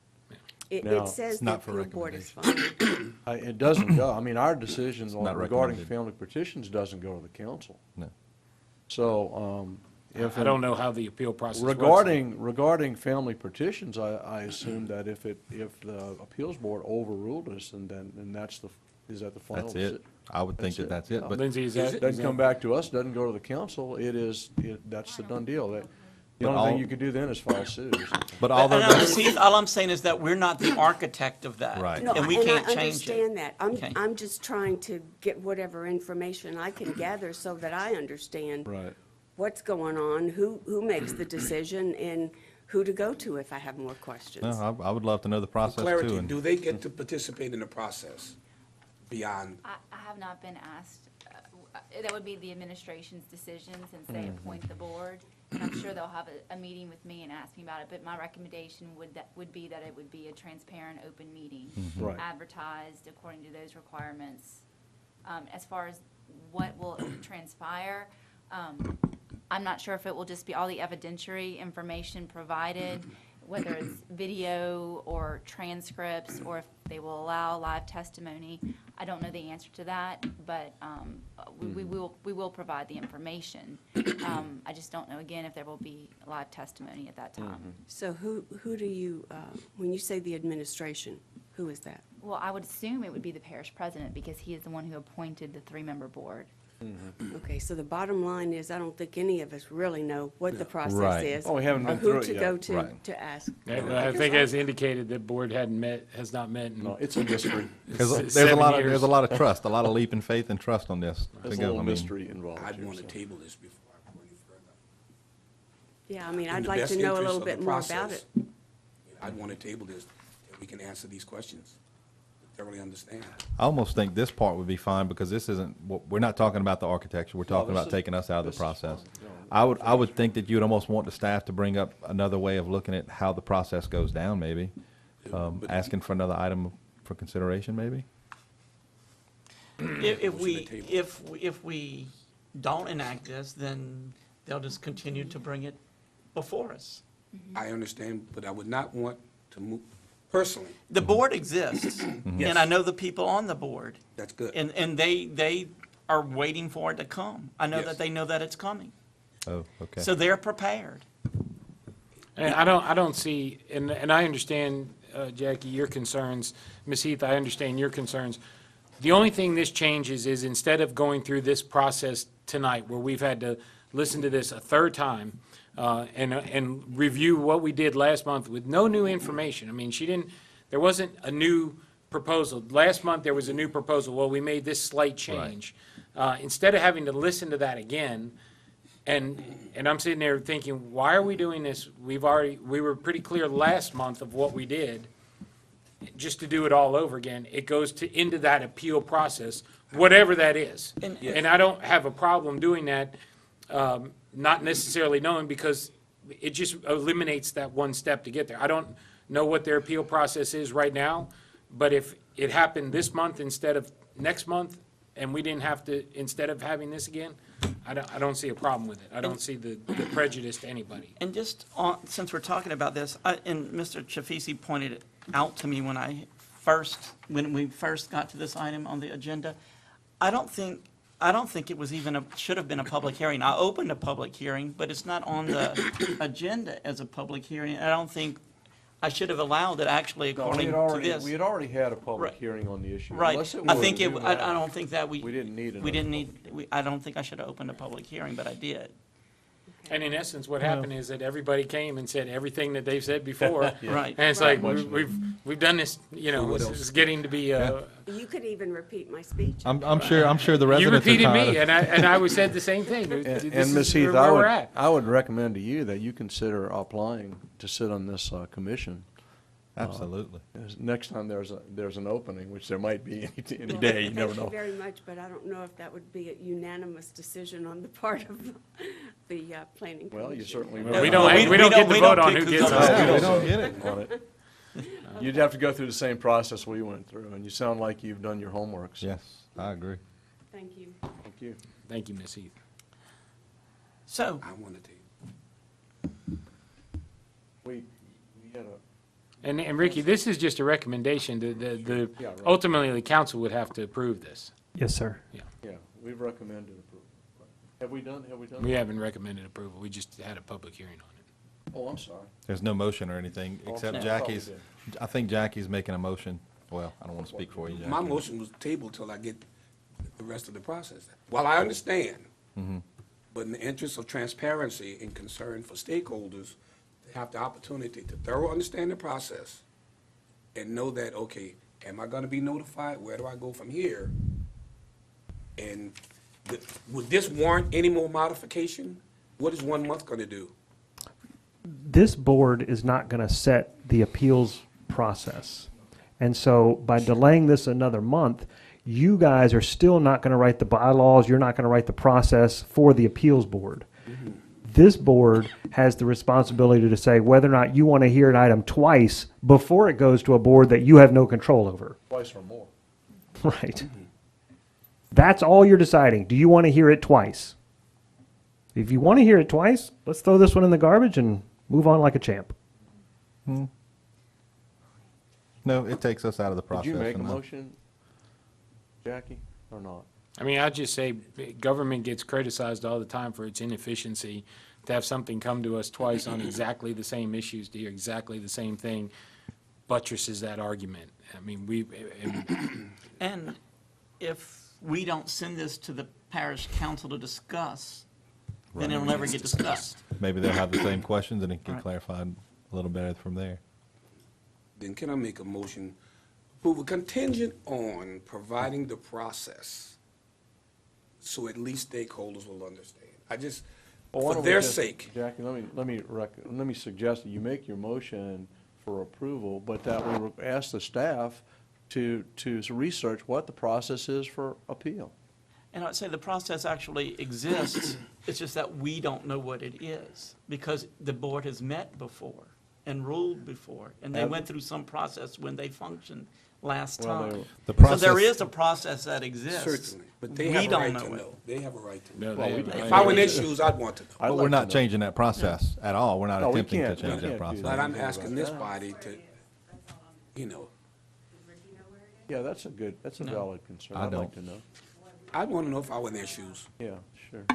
S15: It
S17: Now,
S15: says the
S7: not for
S15: appeal board is fine.
S17: It doesn't go, I mean, our decisions
S7: not
S17: regarding
S7: recommended.
S17: family petitions doesn't go to the council.
S7: No.
S17: So, if.
S18: I don't know how the appeal process works.
S17: Regarding family petitions, I assume that if the appeals board overruled us, and then that's is that the final?
S7: That's it. I would think that that's it, but
S18: Lindsay, is that?
S17: Doesn't come back to us, doesn't go to the council, that's the done deal. The only thing you could do then is file suit.
S7: but although
S1: And see, all I'm saying is that we're not the architect of that.
S7: Right.
S15: No,
S1: And we
S15: and
S1: can't
S15: I
S1: change it.
S15: understand that.
S1: Okay.
S15: I'm just trying to get whatever information I can gather so that I understand
S17: Right.
S15: what's going on, who makes the decision, and who to go to if I have more questions.
S7: no, I would love to know the
S16: For
S7: process
S16: clarity,
S7: too. And
S16: do they get to participate in the process beyond?
S2: I have not been asked. That would be the administration's decision since they appoint the board. And I'm sure they'll have a meeting with me and ask me about it. But my recommendation would be that it would be a transparent, open meeting,
S17: Right.
S2: advertised according to those requirements. As far as what will transpire, I'm not sure if it will just be all the evidentiary information provided, whether it's video or transcripts, or if they will allow live testimony. I don't know the answer to that, but we will provide the information. I just don't know, again, if there will be live testimony at that time.
S15: So who do you, when you say the administration, who is that?
S2: Well, I would assume it would be the parish president, because he is the one who appointed the three-member board.
S15: Okay, so the bottom line is, I don't think any of us really know what the process
S7: Right.
S15: is.
S17: Oh, we haven't
S15: or
S17: been through
S15: who
S17: it
S15: to
S17: yet.
S15: go to,
S7: Right.
S15: to ask.
S18: I think as indicated, the board has not met in
S17: No, it's a mystery.
S7: Because there's
S18: 7
S7: a lot of
S18: years.
S7: there's a lot of trust, a lot of leap in faith and trust on this.
S17: There's
S7: to
S17: a
S7: go.
S17: little
S7: I mean,
S17: mystery involved
S16: I'd
S17: here,
S16: want to
S17: so.
S16: table this before I go any further.
S15: Yeah, I mean,
S16: In
S15: I'd
S16: the
S15: like
S16: best
S15: to know a
S16: interest
S15: little
S16: of
S15: bit
S16: the
S15: more about
S16: process,
S15: it.
S16: I'd want to table this, so we can answer these questions, thoroughly understand.
S7: I almost think this part would be fine because this isn't. We're not talking about the architecture. We're talking
S17: this
S7: about
S17: is-
S7: taking us out of
S17: this
S7: the
S17: is
S7: process.
S17: fine. No,
S7: I would think that you'd almost want the staff to bring up another way of looking at how the process goes down. Maybe
S16: But-
S7: asking for another item for consideration. Maybe.
S1: If we don't enact this, then they'll just continue to bring it before us.
S16: I understand, but I would not want to move, personally,
S1: The board exists,
S16: Yes.
S1: and I know the people on the board,
S16: that's good.
S1: and they are waiting for it to come. I know
S16: Yes.
S1: that they know that it's coming.
S7: Oh, okay.
S1: So they're prepared.
S18: And I don't see, and I understand, Jackie, your concerns. Ms. Heath, I understand your concerns. The only thing this changes is instead of going through this process tonight, where we've had to listen to this a third time, and review what we did last month with no new information. I mean, there wasn't a new proposal. Last month, there was a new proposal. Well, we made this slight change. Instead of having to listen to that again, and I'm sitting there thinking, why are we doing this? We were pretty clear last month of what we did. Just to do it all over again, it goes into that appeal process, whatever that is. And I don't have a problem doing that, not necessarily knowing, because it just eliminates that one step to get there. I don't know what their appeal process is right now, but if it happened this month instead of next month, and we didn't have to, instead of having this again, I don't see a problem with it. I don't see the prejudice to anybody.
S1: And just since we're talking about this, and Mr. Chafisi pointed out to me when we first got to this item on the agenda. I don't think it was even should have been a public hearing. I opened a public hearing, but it's not on the agenda as a public hearing. I don't think I should have allowed it actually according to this.
S17: We had already had a public
S1: Right.
S17: hearing on the issue.
S1: Right.
S17: Unless it
S1: I
S17: was
S1: think
S17: new
S1: I
S17: matter.
S1: don't think that we
S17: didn't need
S1: we didn't
S17: another
S1: need, I don't think I should have opened a public hearing, but I did.
S18: And in essence, what happened is that everybody came and said everything that they've said before.
S1: Right.
S18: And it's
S15: Right.
S18: like, we've done this, you know,
S16: What
S18: it's
S16: else?
S18: it's getting to be,
S15: You could even repeat my speech.
S7: I'm sure the
S18: you
S7: residents are
S18: repeated
S7: tired
S18: me,
S7: of-
S18: and I was said the same thing. This
S17: And Ms.
S18: is
S17: Heath,
S18: where we're at.
S17: I would recommend to you that you consider applying to sit on this commission.
S7: Absolutely.
S17: Next time there's an opening, which there might be any day, you never
S15: Thank
S17: know.
S15: you very much, but I don't know if that would be a unanimous decision on the part of the planning commission.
S17: Well, you certainly.
S18: Well, we don't get to vote on who gets
S1: on
S18: on.
S7: We don't get it.
S17: on it. You'd have to go through the same process we went through, and you sound like you've done your homework. So
S7: Yes, I agree.
S15: Thank you.
S17: Thank you.
S18: Thank you, Ms. Heath.
S1: So,
S16: I wanted to.
S17: We had a.
S18: And Ricky, this is just a recommendation. The
S17: Yeah, right.
S18: ultimately, the council would have to approve this.
S4: Yes, sir.
S17: Yeah, we've recommended approval. Have we done?
S18: We haven't recommended approval. We just had a public hearing on it.
S17: Oh, I'm sorry.
S7: There's no motion or anything,
S17: Oh,
S7: except
S17: no.
S7: Jackie's,
S17: I thought we
S7: I think Jackie's making a motion. Well, I don't want to speak for you, Jackie.
S16: My motion was tabled till I get the rest of the process. While I understand, but in the interest of transparency and concern for stakeholders, to have the opportunity to thoroughly understand the process and know that, okay, am I gonna be notified? Where do I go from here? And would this warrant any more modification? What is 1 month gonna do?
S4: This board is not going to set the appeals process. And so by delaying this another month, you guys are still not going to write the bylaws, you're not going to write the process for the appeals board. This board has the responsibility to say whether or not you want to hear an item twice before it goes to a board that you have no control over.
S17: Twice or more.
S4: Right. That's all you're deciding. Do you want to hear it twice? If you want to hear it twice, let's throw this one in the garbage and move on like a champ.
S7: No, it takes us out of the process.
S17: Did you make a
S7: and
S17: motion, Jackie, or not?
S18: I mean, I'd just say government gets criticized all the time for its inefficiency. To have something come to us twice on exactly the same issues, to hear exactly the same thing, buttresses that argument. I mean,
S1: and if we don't send this to the parish council to discuss, then it'll never get discussed.
S7: Maybe they'll have the same questions and it can get
S1: Right.
S7: clarified a little better from there.
S16: Then can I make a motion, approval contingent on providing the process so at least stakeholders will understand? I just,
S17: Well, why
S16: for
S17: don't we
S16: their
S17: just-
S16: sake,
S17: Jackie, let me suggest that you make your motion for approval, but that we ask the staff to research what the process is for appeal.
S1: And I'd say the process actually exists, it's just that we don't know what it is, because the board has met before and ruled before, and they
S17: Have-
S1: went through some process when they functioned last
S17: Well,
S1: time.
S7: The
S1: So there
S7: process-
S1: is a process that exists.
S16: certainly, but they
S1: We
S16: have a
S1: don't
S16: right
S1: know
S16: to
S1: it.
S16: know. They have a right to
S18: No,
S16: know.
S18: they have a
S16: If
S18: right
S16: I
S18: to
S16: were in
S18: know.
S16: their shoes, I'd want to know.
S17: I'd
S7: We're
S17: like
S7: not
S17: to know.
S7: changing that process at all. We're not
S17: No, we
S7: attempting to
S17: can't. We
S7: change that
S17: can't do
S7: process.
S16: But I'm
S17: Anything
S16: asking
S17: about
S16: this
S17: that.
S16: body to, you know,
S17: Yeah, that's a valid concern.
S7: I
S17: I'd like
S7: don't.
S17: to know.
S16: I'd want to know if I were in their shoes.
S17: Yeah, sure.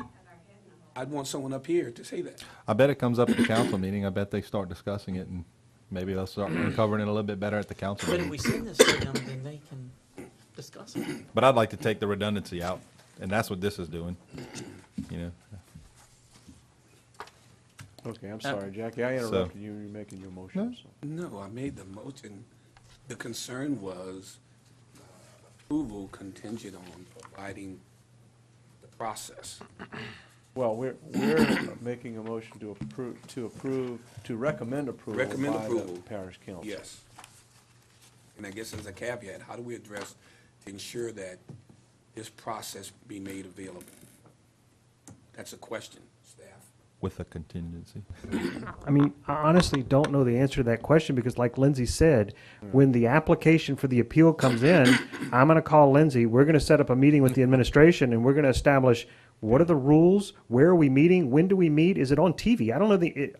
S16: I'd want someone up here to say that.
S7: I bet it comes up at the council meeting. I bet they start discussing it and maybe they'll start uncovering it a little bit better at the council
S1: But if
S7: meeting.
S1: we send this to them, then they can discuss it.
S7: But I'd like to take the redundancy out, and that's what this is doing, you know.
S17: Okay, I'm sorry, Jackie, I interrupted you, you're making your motion, so.
S16: No, I made the motion. The concern was approval contingent on providing the process.
S17: Well, we're making a motion to recommend approval
S16: Recommend
S17: by the
S16: approval.
S17: parish council.
S16: Yes. And I guess as a caveat, how do we address to ensure that this process be made available? That's a question, staff.
S7: With a contingency.
S4: I mean, I honestly don't know the answer to that question because like Lindsay said, when the application for the appeal comes in, I'm going to call Lindsay, we're going to set up a meeting with the administration and we're going to establish What are the rules? Where are we meeting? When do we meet? Is it on TV? I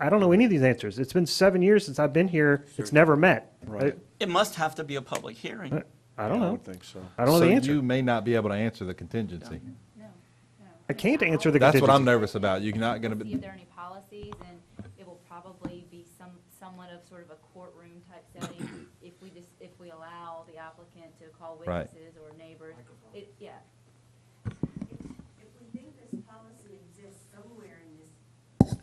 S4: don't know any of these answers. It's been 7 years since I've been here. It's never met.
S17: Right.
S1: It must have to be a public hearing.
S4: I don't know.
S17: I would think so.
S4: I don't know the answer.
S7: So you may not be able to answer the contingency.
S4: I can't answer the
S7: That's what I'm
S4: contingency.
S7: nervous about. You're not gonna
S2: See
S7: be,
S2: if there are any policies, and it will probably be somewhat of sort of a courtroom type setting if we allow the applicant to call
S7: Right.
S2: witnesses or neighbors. Yeah.
S15: If we think this policy exists somewhere in this,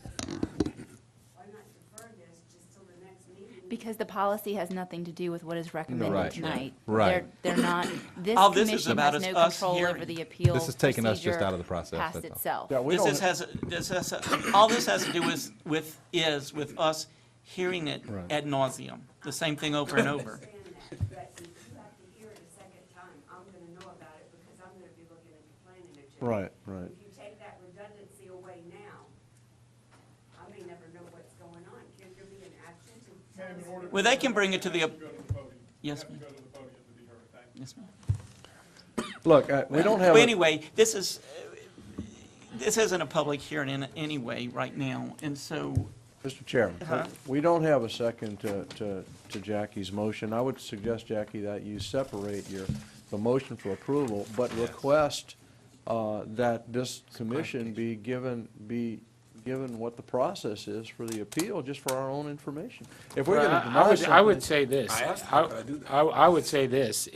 S15: why not defer this just till the next meeting?
S2: Because the policy has nothing to do with what is recommended
S7: Right.
S2: tonight.
S7: Right.
S2: They're not, this
S1: All this is
S2: commission
S1: about
S2: has
S1: is
S2: no
S1: us
S2: control over
S1: hearing.
S2: the appeal
S7: This is taking us just
S2: procedure
S7: out of the process,
S2: past
S7: that's all.
S2: itself.
S17: Yeah, we don't,
S1: All this has to do with us hearing it
S17: Right.
S1: ad nauseum, the same thing over and over.
S15: But if you have to hear it a second time, I'm gonna know about it because I'm gonna be looking at the planning agenda.
S17: right, right.
S15: If you take that redundancy away now, I may never know what's going on. Can there be an action to tell us?
S1: Well, they can bring it to the, yes, ma'am. Yes, ma'am.
S17: Look, we don't have.
S1: Well,
S17: a-
S1: anyway, this isn't a public hearing in any way right now, and so,
S17: Mr. Chairman,
S1: Huh?
S17: we don't have a second to Jackie's motion. I would suggest, Jackie, that you separate the motion for approval, but request that this commission be given what the process is for the appeal, just for our own information. If we're going to
S18: Well,
S17: deny
S18: I would
S17: something.
S18: say this.
S16: I asked
S18: I
S16: him, but I do that.
S18: I would say this.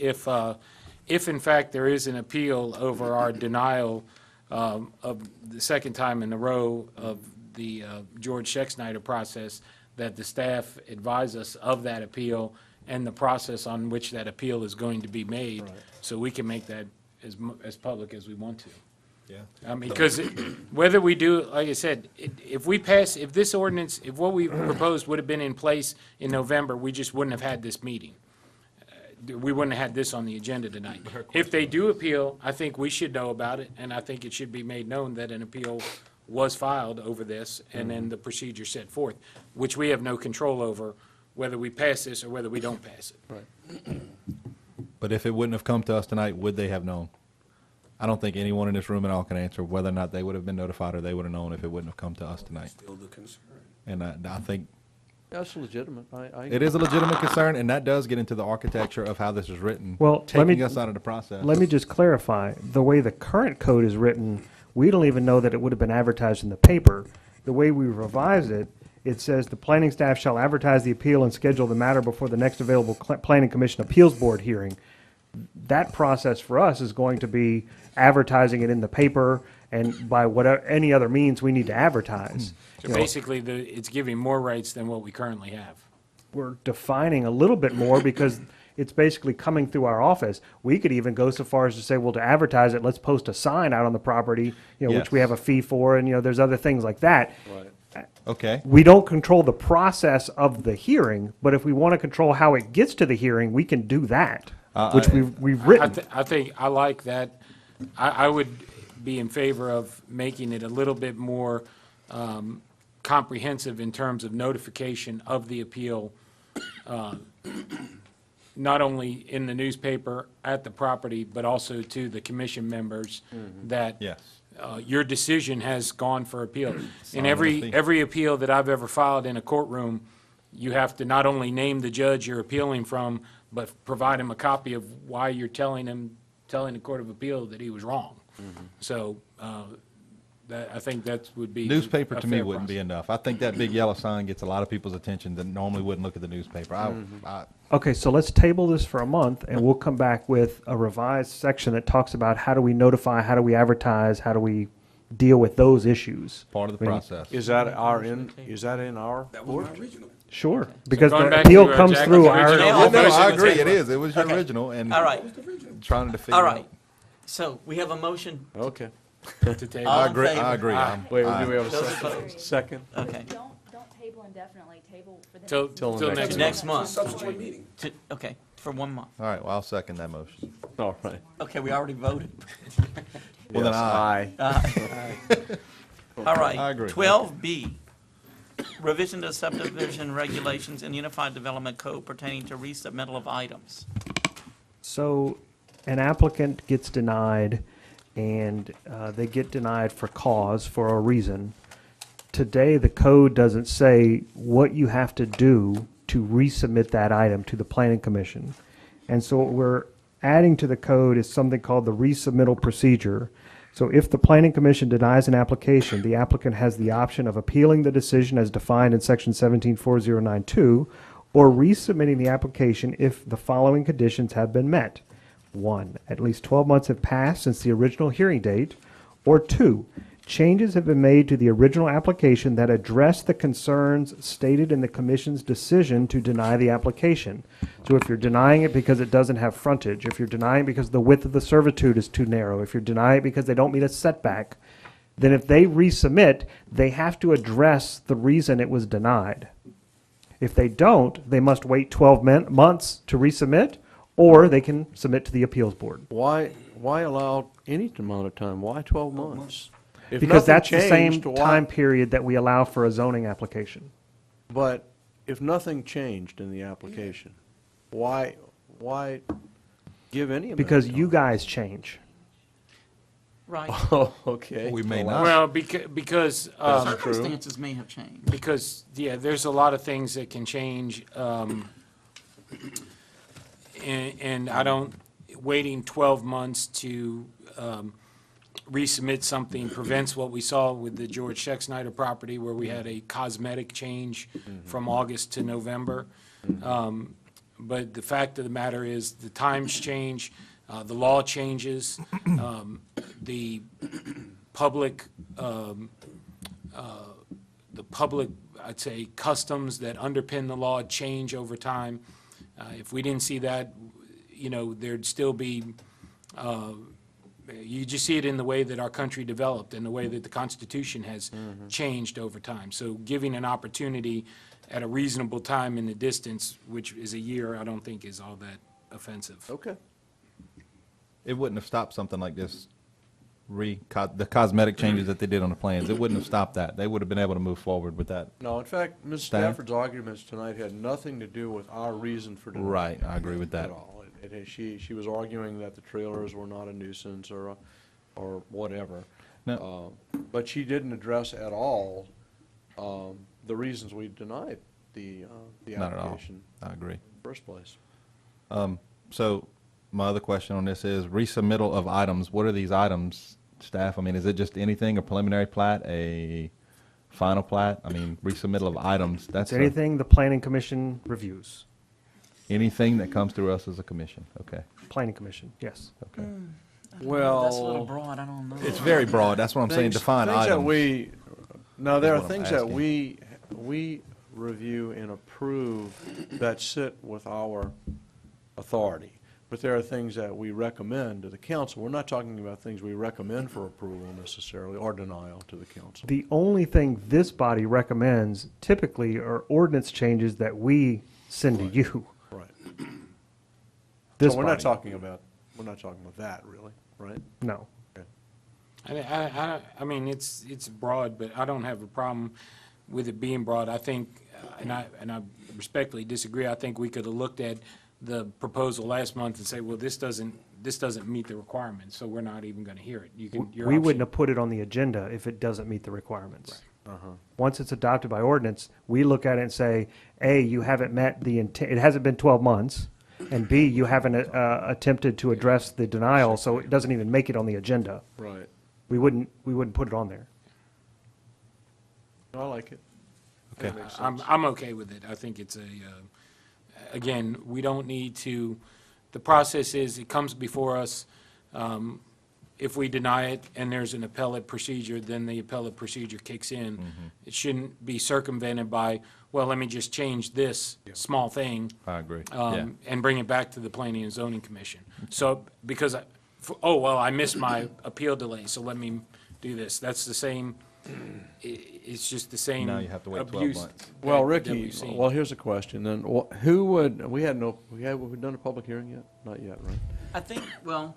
S18: If in fact there is an appeal over our denial of the second time in a row of the George Schexnayder process, that the staff advise us of that appeal and the process on which that appeal is going to be made, so we can make that as public as we want to.
S7: yeah.
S18: I mean, because whether we do, like I said, if we pass, if this ordinance, if what we proposed would have been in place in November, we just wouldn't have had this meeting. We wouldn't have had this on the agenda tonight. If they do appeal, I think we should know about it, and I think it should be made known that an appeal was filed over this, and then the procedure set forth, which we have no control over, whether we pass this or whether we don't pass it.
S7: But if it wouldn't have come to us tonight, would they have known? I don't think anyone in this room at all can answer whether or not they would have been notified or they would have known if it wouldn't have come to us tonight.
S16: Still the concern.
S7: And I think
S17: That's legitimate.
S7: it is a legitimate concern, and that does get into the architecture of how this is written.
S4: Well, let me-
S7: taking us out of the process.
S4: Let me just clarify, the way the current code is written, we don't even know that it would have been advertised in the paper. The way we revise it, it says the planning staff shall advertise the appeal and schedule the matter before the next available planning commission appeals board hearing. That process for us is going to be advertising it in the paper and by whatever, any other means we need to advertise.
S18: So
S4: You know,
S18: basically, it's giving more rights than what we currently have.
S4: we're defining a little bit more because it's basically coming through our office. We could even go so far as to say, well, to advertise it, let's post a sign out on the property, which we
S7: Yes.
S4: have a fee for, and, there's other things like that.
S7: Okay.
S4: We don't control the process of the hearing, but if we want to control how it gets to the hearing, we can do that, which we've written.
S18: I think, I like that. I would be in favor of making it a little bit more comprehensive in terms of notification of the appeal, not only in the newspaper, at the property, but also to the commission members that
S7: Yes.
S18: your decision has gone for appeal. In
S7: Sign of the fee.
S18: every appeal that I've ever filed in a courtroom, you have to not only name the judge you're appealing from, but provide him a copy of why you're telling the Court of Appeal that he was wrong. So, I think that would be.
S7: Newspaper
S18: a
S7: to me
S18: fair
S7: wouldn't be
S18: process.
S7: enough. I think that big yellow sign gets a lot of people's attention that normally wouldn't look at the newspaper.
S4: Okay, so let's table this for a month, and we'll come back with a revised section that talks about how do we notify, how do we advertise, how do we deal with those issues.
S7: Part of the
S4: I mean,
S7: process.
S17: Is that in our?
S16: That was my original.
S4: Sure, because
S18: going
S4: the
S18: back
S4: appeal
S18: to,
S4: comes
S18: Jackie's
S4: through our.
S18: original-
S7: Yeah, no, I
S1: Motion
S7: agree.
S1: to
S7: It
S1: table.
S7: is. It was your
S1: Okay.
S7: original, and
S1: All right,
S7: trying to figure
S1: all
S7: out.
S1: right. So we have a motion.
S17: Okay.
S18: To table.
S1: All
S7: I
S1: in
S7: agree.
S1: favor?
S7: I agree. I'm-
S17: Wait,
S7: I-
S17: do we have a
S1: Those
S17: second?
S1: opposed?
S17: Second?
S1: Okay.
S2: Don't table indefinitely, table for the
S18: Till,
S2: next.
S18: till
S17: Till
S18: next
S1: Next
S18: month.
S1: month.
S16: Subsequent meeting.
S1: Okay, for 1 month.
S7: All right, well, I'll second that motion.
S17: All right.
S1: Okay, we already voted.
S7: Well, then
S17: Yes,
S7: aye.
S1: All right.
S7: I agree.
S1: 12B, revision to subdivision regulations and Unified Development Code pertaining to resubmittal of items.
S4: So an applicant gets denied, and they get denied for cause, for a reason. Today, the code doesn't say what you have to do to resubmit that item to the planning commission. And so what we're adding to the code is something called the resubmittal procedure. So if the planning commission denies an application, the applicant has the option of appealing the decision as defined in section 174092, or resubmitting the application if the following conditions have been met. 1, at least 12 months have passed since the original hearing date, or 2, changes have been made to the original application that address the concerns stated in the commission's decision to deny the application. So if you're denying it because it doesn't have frontage, if you're denying it because the width of the servitude is too narrow, if you're denying it because they don't meet a setback, then if they resubmit, they have to address the reason it was denied. If they don't, they must wait 12 months to resubmit, or they can submit to the appeals board.
S17: Why allow any amount of time? Why 12 months? If
S4: Because
S17: nothing
S4: that's the same
S17: changed, why-
S4: time period that we allow for a zoning application.
S17: But if nothing changed in the application, why give any amount of
S4: Because
S17: time?
S4: you guys change.
S1: Right.
S17: Oh, okay.
S7: We may not.
S18: Well, because.
S1: Circumstances may have changed.
S18: Because, yeah, there's a lot of things that can change, and I don't, waiting 12 months to resubmit something prevents what we saw with the George Schexnayder property, where we had a cosmetic change from August to November. But the fact of the matter is, the times change, the law changes, the public, I'd say, customs that underpin the law change over time. If we didn't see that, you know, there'd still be, you just see it in the way that our country developed and the way that the Constitution has changed over time. So giving an opportunity at a reasonable time in the distance, which is a year, I don't think is all that offensive.
S17: Okay.
S7: It wouldn't have stopped something like this, the cosmetic changes that they did on the plans. It wouldn't have stopped that. They would have been able to move forward with that.
S17: No, in fact, Ms.
S7: Stan?
S17: Stafford's arguments tonight had nothing to do with our reason for denying.
S7: Right, I agree with that.
S17: At all. She was arguing that the trailers were not a nuisance or whatever.
S7: No.
S17: But she didn't address at all the reasons we denied the
S7: Not at all.
S17: application.
S7: I agree.
S17: In the first place.
S7: So my other question on this is resubmittal of items. What are these items, staff? I mean, is it just anything, a preliminary plat, a final plat? I mean, resubmittal of items, that's
S4: It's anything the planning commission reviews.
S7: anything that comes through us as a commission, okay.
S4: Planning commission, yes.
S7: Okay.
S17: Well,
S1: That's a little broad, I don't know.
S7: It's very broad, that's what I'm saying, define
S17: Things that
S7: items.
S17: no, there are
S7: what I'm
S17: things that
S7: asking.
S17: we review and approve that sit with our authority. But there are things that we recommend to the council. We're not talking about things we recommend for approval necessarily, or denial to the council.
S4: The only thing this body recommends typically are ordinance changes that we send to you.
S17: Right.
S4: This
S17: So we're not
S4: body.
S17: talking about that, really, right?
S4: No.
S17: Okay.
S18: I mean, it's broad, but I don't have a problem with it being broad. I think, and I respectfully disagree, I think we could have looked at the proposal last month and say, well, this doesn't meet the requirements, so we're not even gonna hear it. You can, your
S4: We
S18: option-
S4: wouldn't have put it on the agenda if it doesn't meet the requirements.
S17: Uh-huh.
S4: Once it's adopted by ordinance, we look at it and say, A, you haven't met the intent, it hasn't been 12 months, and B, you haven't attempted to address the denial, so it doesn't even make it on the agenda.
S17: Right.
S4: We wouldn't put it on there.
S17: I like it.
S7: Okay.
S17: That makes sense.
S18: I'm okay with it. I think it's again, we don't need to, the process is, it comes before us. If we deny it and there's an appellate procedure, then the appellate procedure kicks in. It shouldn't be circumvented by, well, let me just change this small thing.
S7: I agree, yeah.
S18: And bring it back to the Planning and Zoning Commission. So, because, oh, well, I missed my appeal delay, so let me do this. That's the same, it's just the same
S7: Now you have to wait 12
S18: abuse
S7: months.
S17: Well,
S18: that
S17: Ricky,
S18: we've seen.
S17: well, here's a question then. Who would, have we done a public hearing yet? Not yet, right?
S1: I think, well,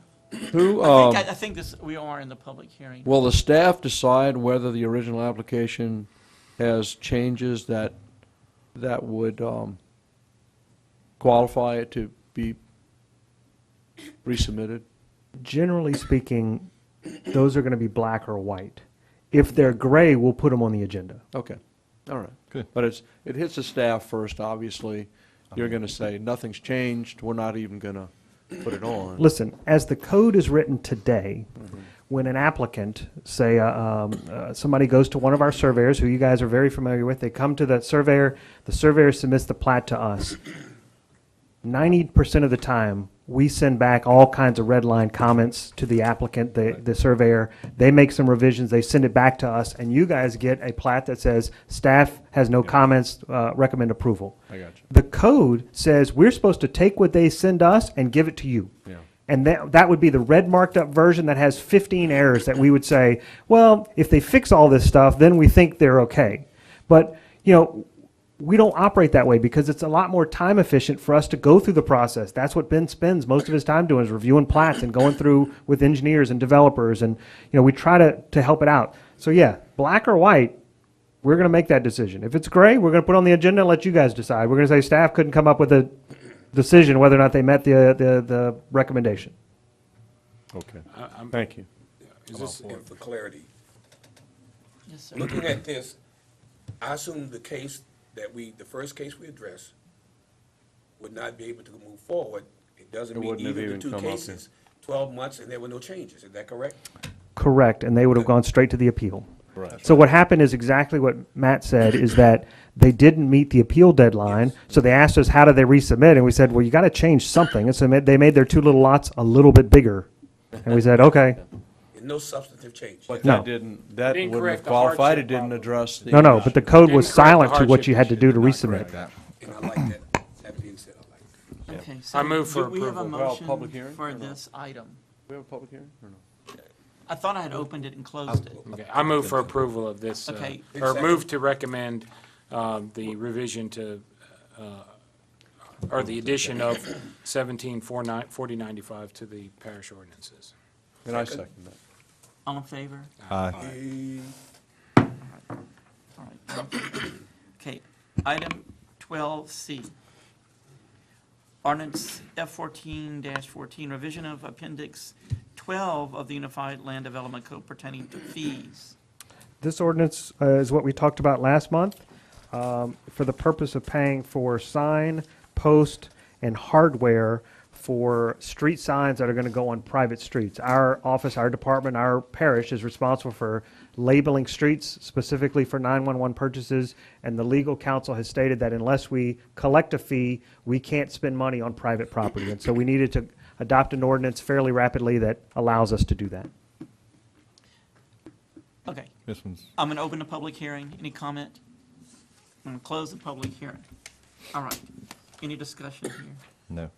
S17: Who,
S1: I think we are in the public hearing.
S17: will the staff decide whether the original application has changes that would qualify it to be resubmitted?
S4: Generally speaking, those are going to be black or white. If they're gray, we'll put them on the agenda.
S17: Okay, all right.
S7: Good.
S17: But it hits the staff first, obviously. You're going to say, nothing's changed, we're not even going to put it on.
S4: Listen, as the code is written today, when an applicant, say, somebody goes to one of our surveyors, who you guys are very familiar with, they come to the surveyor submits the plat to us. 90% of the time, we send back all kinds of red line comments to the applicant, the surveyor. They make some revisions, they send it back to us, and you guys get a plat that says, staff has no comments, recommend approval.
S17: I got you.
S4: The code says we're supposed to take what they send us and give it to you.
S17: Yeah.
S4: And that would be the red marked up version that has 15 errors that we would say, well, if they fix all this stuff, then we think they're okay. But, we don't operate that way because it's a lot more time efficient for us to go through the process. That's what Ben spends most of his time doing, is reviewing plats and going through with engineers and developers. And, we try to help it out. So yeah, black or white, we're going to make that decision. If it's gray, we're going to put it on the agenda and let you guys decide. We're going to say staff couldn't come up with a decision whether or not they met the recommendation.
S17: Okay,
S18: I'm-
S17: thank you.
S16: Is this, and for clarity,
S1: Yes, sir.
S16: looking at this, I assume the first case we addressed would not be able to move forward. It doesn't
S17: It
S16: mean
S17: wouldn't have
S16: either the
S17: even
S16: two
S17: come up here.
S16: cases, 12 months, and there were no changes. Is that correct?
S4: Correct, and they would have gone straight to the appeal.
S17: Right.
S4: So what happened is exactly what Matt said, is that they didn't meet the appeal deadline, so they asked us, how did they resubmit? And we said, well, you got to change something. And so they made their two little lots a little bit bigger. And we said, okay.
S16: And no substantive change.
S17: But
S4: No.
S17: that wouldn't
S18: Didn't
S17: have
S18: correct the
S17: qualified,
S18: hardship
S17: it didn't
S18: problem.
S17: address the.
S4: No, but the code was
S18: Didn't correct the
S4: silent to what
S18: hardship
S4: you had to
S18: issue.
S4: do to
S16: Did not
S4: resubmit.
S16: correct that. And I like that. That being said, I like that.
S1: Okay, so
S18: I move for
S1: do we have a
S18: approval.
S17: Well,
S1: motion
S17: public hearing
S1: for
S17: or no?
S1: this item?
S17: We have a public hearing or no?
S1: I thought I had opened it and closed it.
S18: Okay, I move for approval of this,
S1: Okay.
S18: or move to recommend the revision to, or the addition of 174095 to the parish ordinances.
S17: And I second that.
S1: All in favor?
S7: Aye.
S1: All right. Okay, item 12C. Ordinance F14-14, revision of Appendix 12 of the Unified Land Development Code pertaining to fees.
S4: This ordinance is what we talked about last month, for the purpose of paying for sign, post, and hardware for street signs that are going to go on private streets. Our office, our department, our parish is responsible for labeling streets specifically for 911 purchases, and the legal counsel has stated that unless we collect a fee, we can't spend money on private property. And so we needed to adopt an ordinance fairly rapidly that allows us to do that.
S1: Okay,
S7: This one's,
S1: I'm going to open the public hearing. Any comment? I'm going to close the public hearing. All right, any discussion here?
S7: no.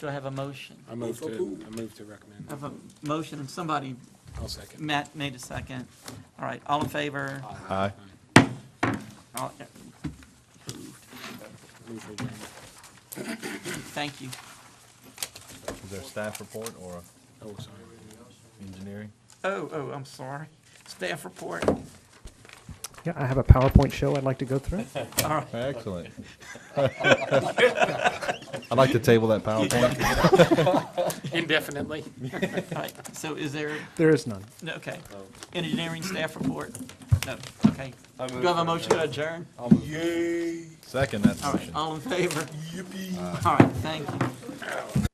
S1: Do I have a motion?
S18: I move to recommend.
S1: I have a motion, and somebody,
S18: I'll second.
S1: Matt made a second. All right, all in favor?
S7: Aye.
S1: All- approved.
S18: Move for adjournment.
S1: Thank you.
S7: Is there a staff report or
S18: Oh, sorry.
S7: engineering?
S1: Oh, I'm sorry. Staff report.
S4: Yeah, I have a PowerPoint show I'd like to go through.
S1: All right.
S7: Excellent. I'd like to table that PowerPoint.
S18: Indefinitely.
S1: All right, so is there,
S4: There is none.
S1: no, okay. Engineering staff report? No, okay. Do I have a motion to adjourn?
S16: Yay.
S7: Second that
S1: All right,
S7: motion.
S1: all in favor?
S16: Yippee.
S1: All right, thank you.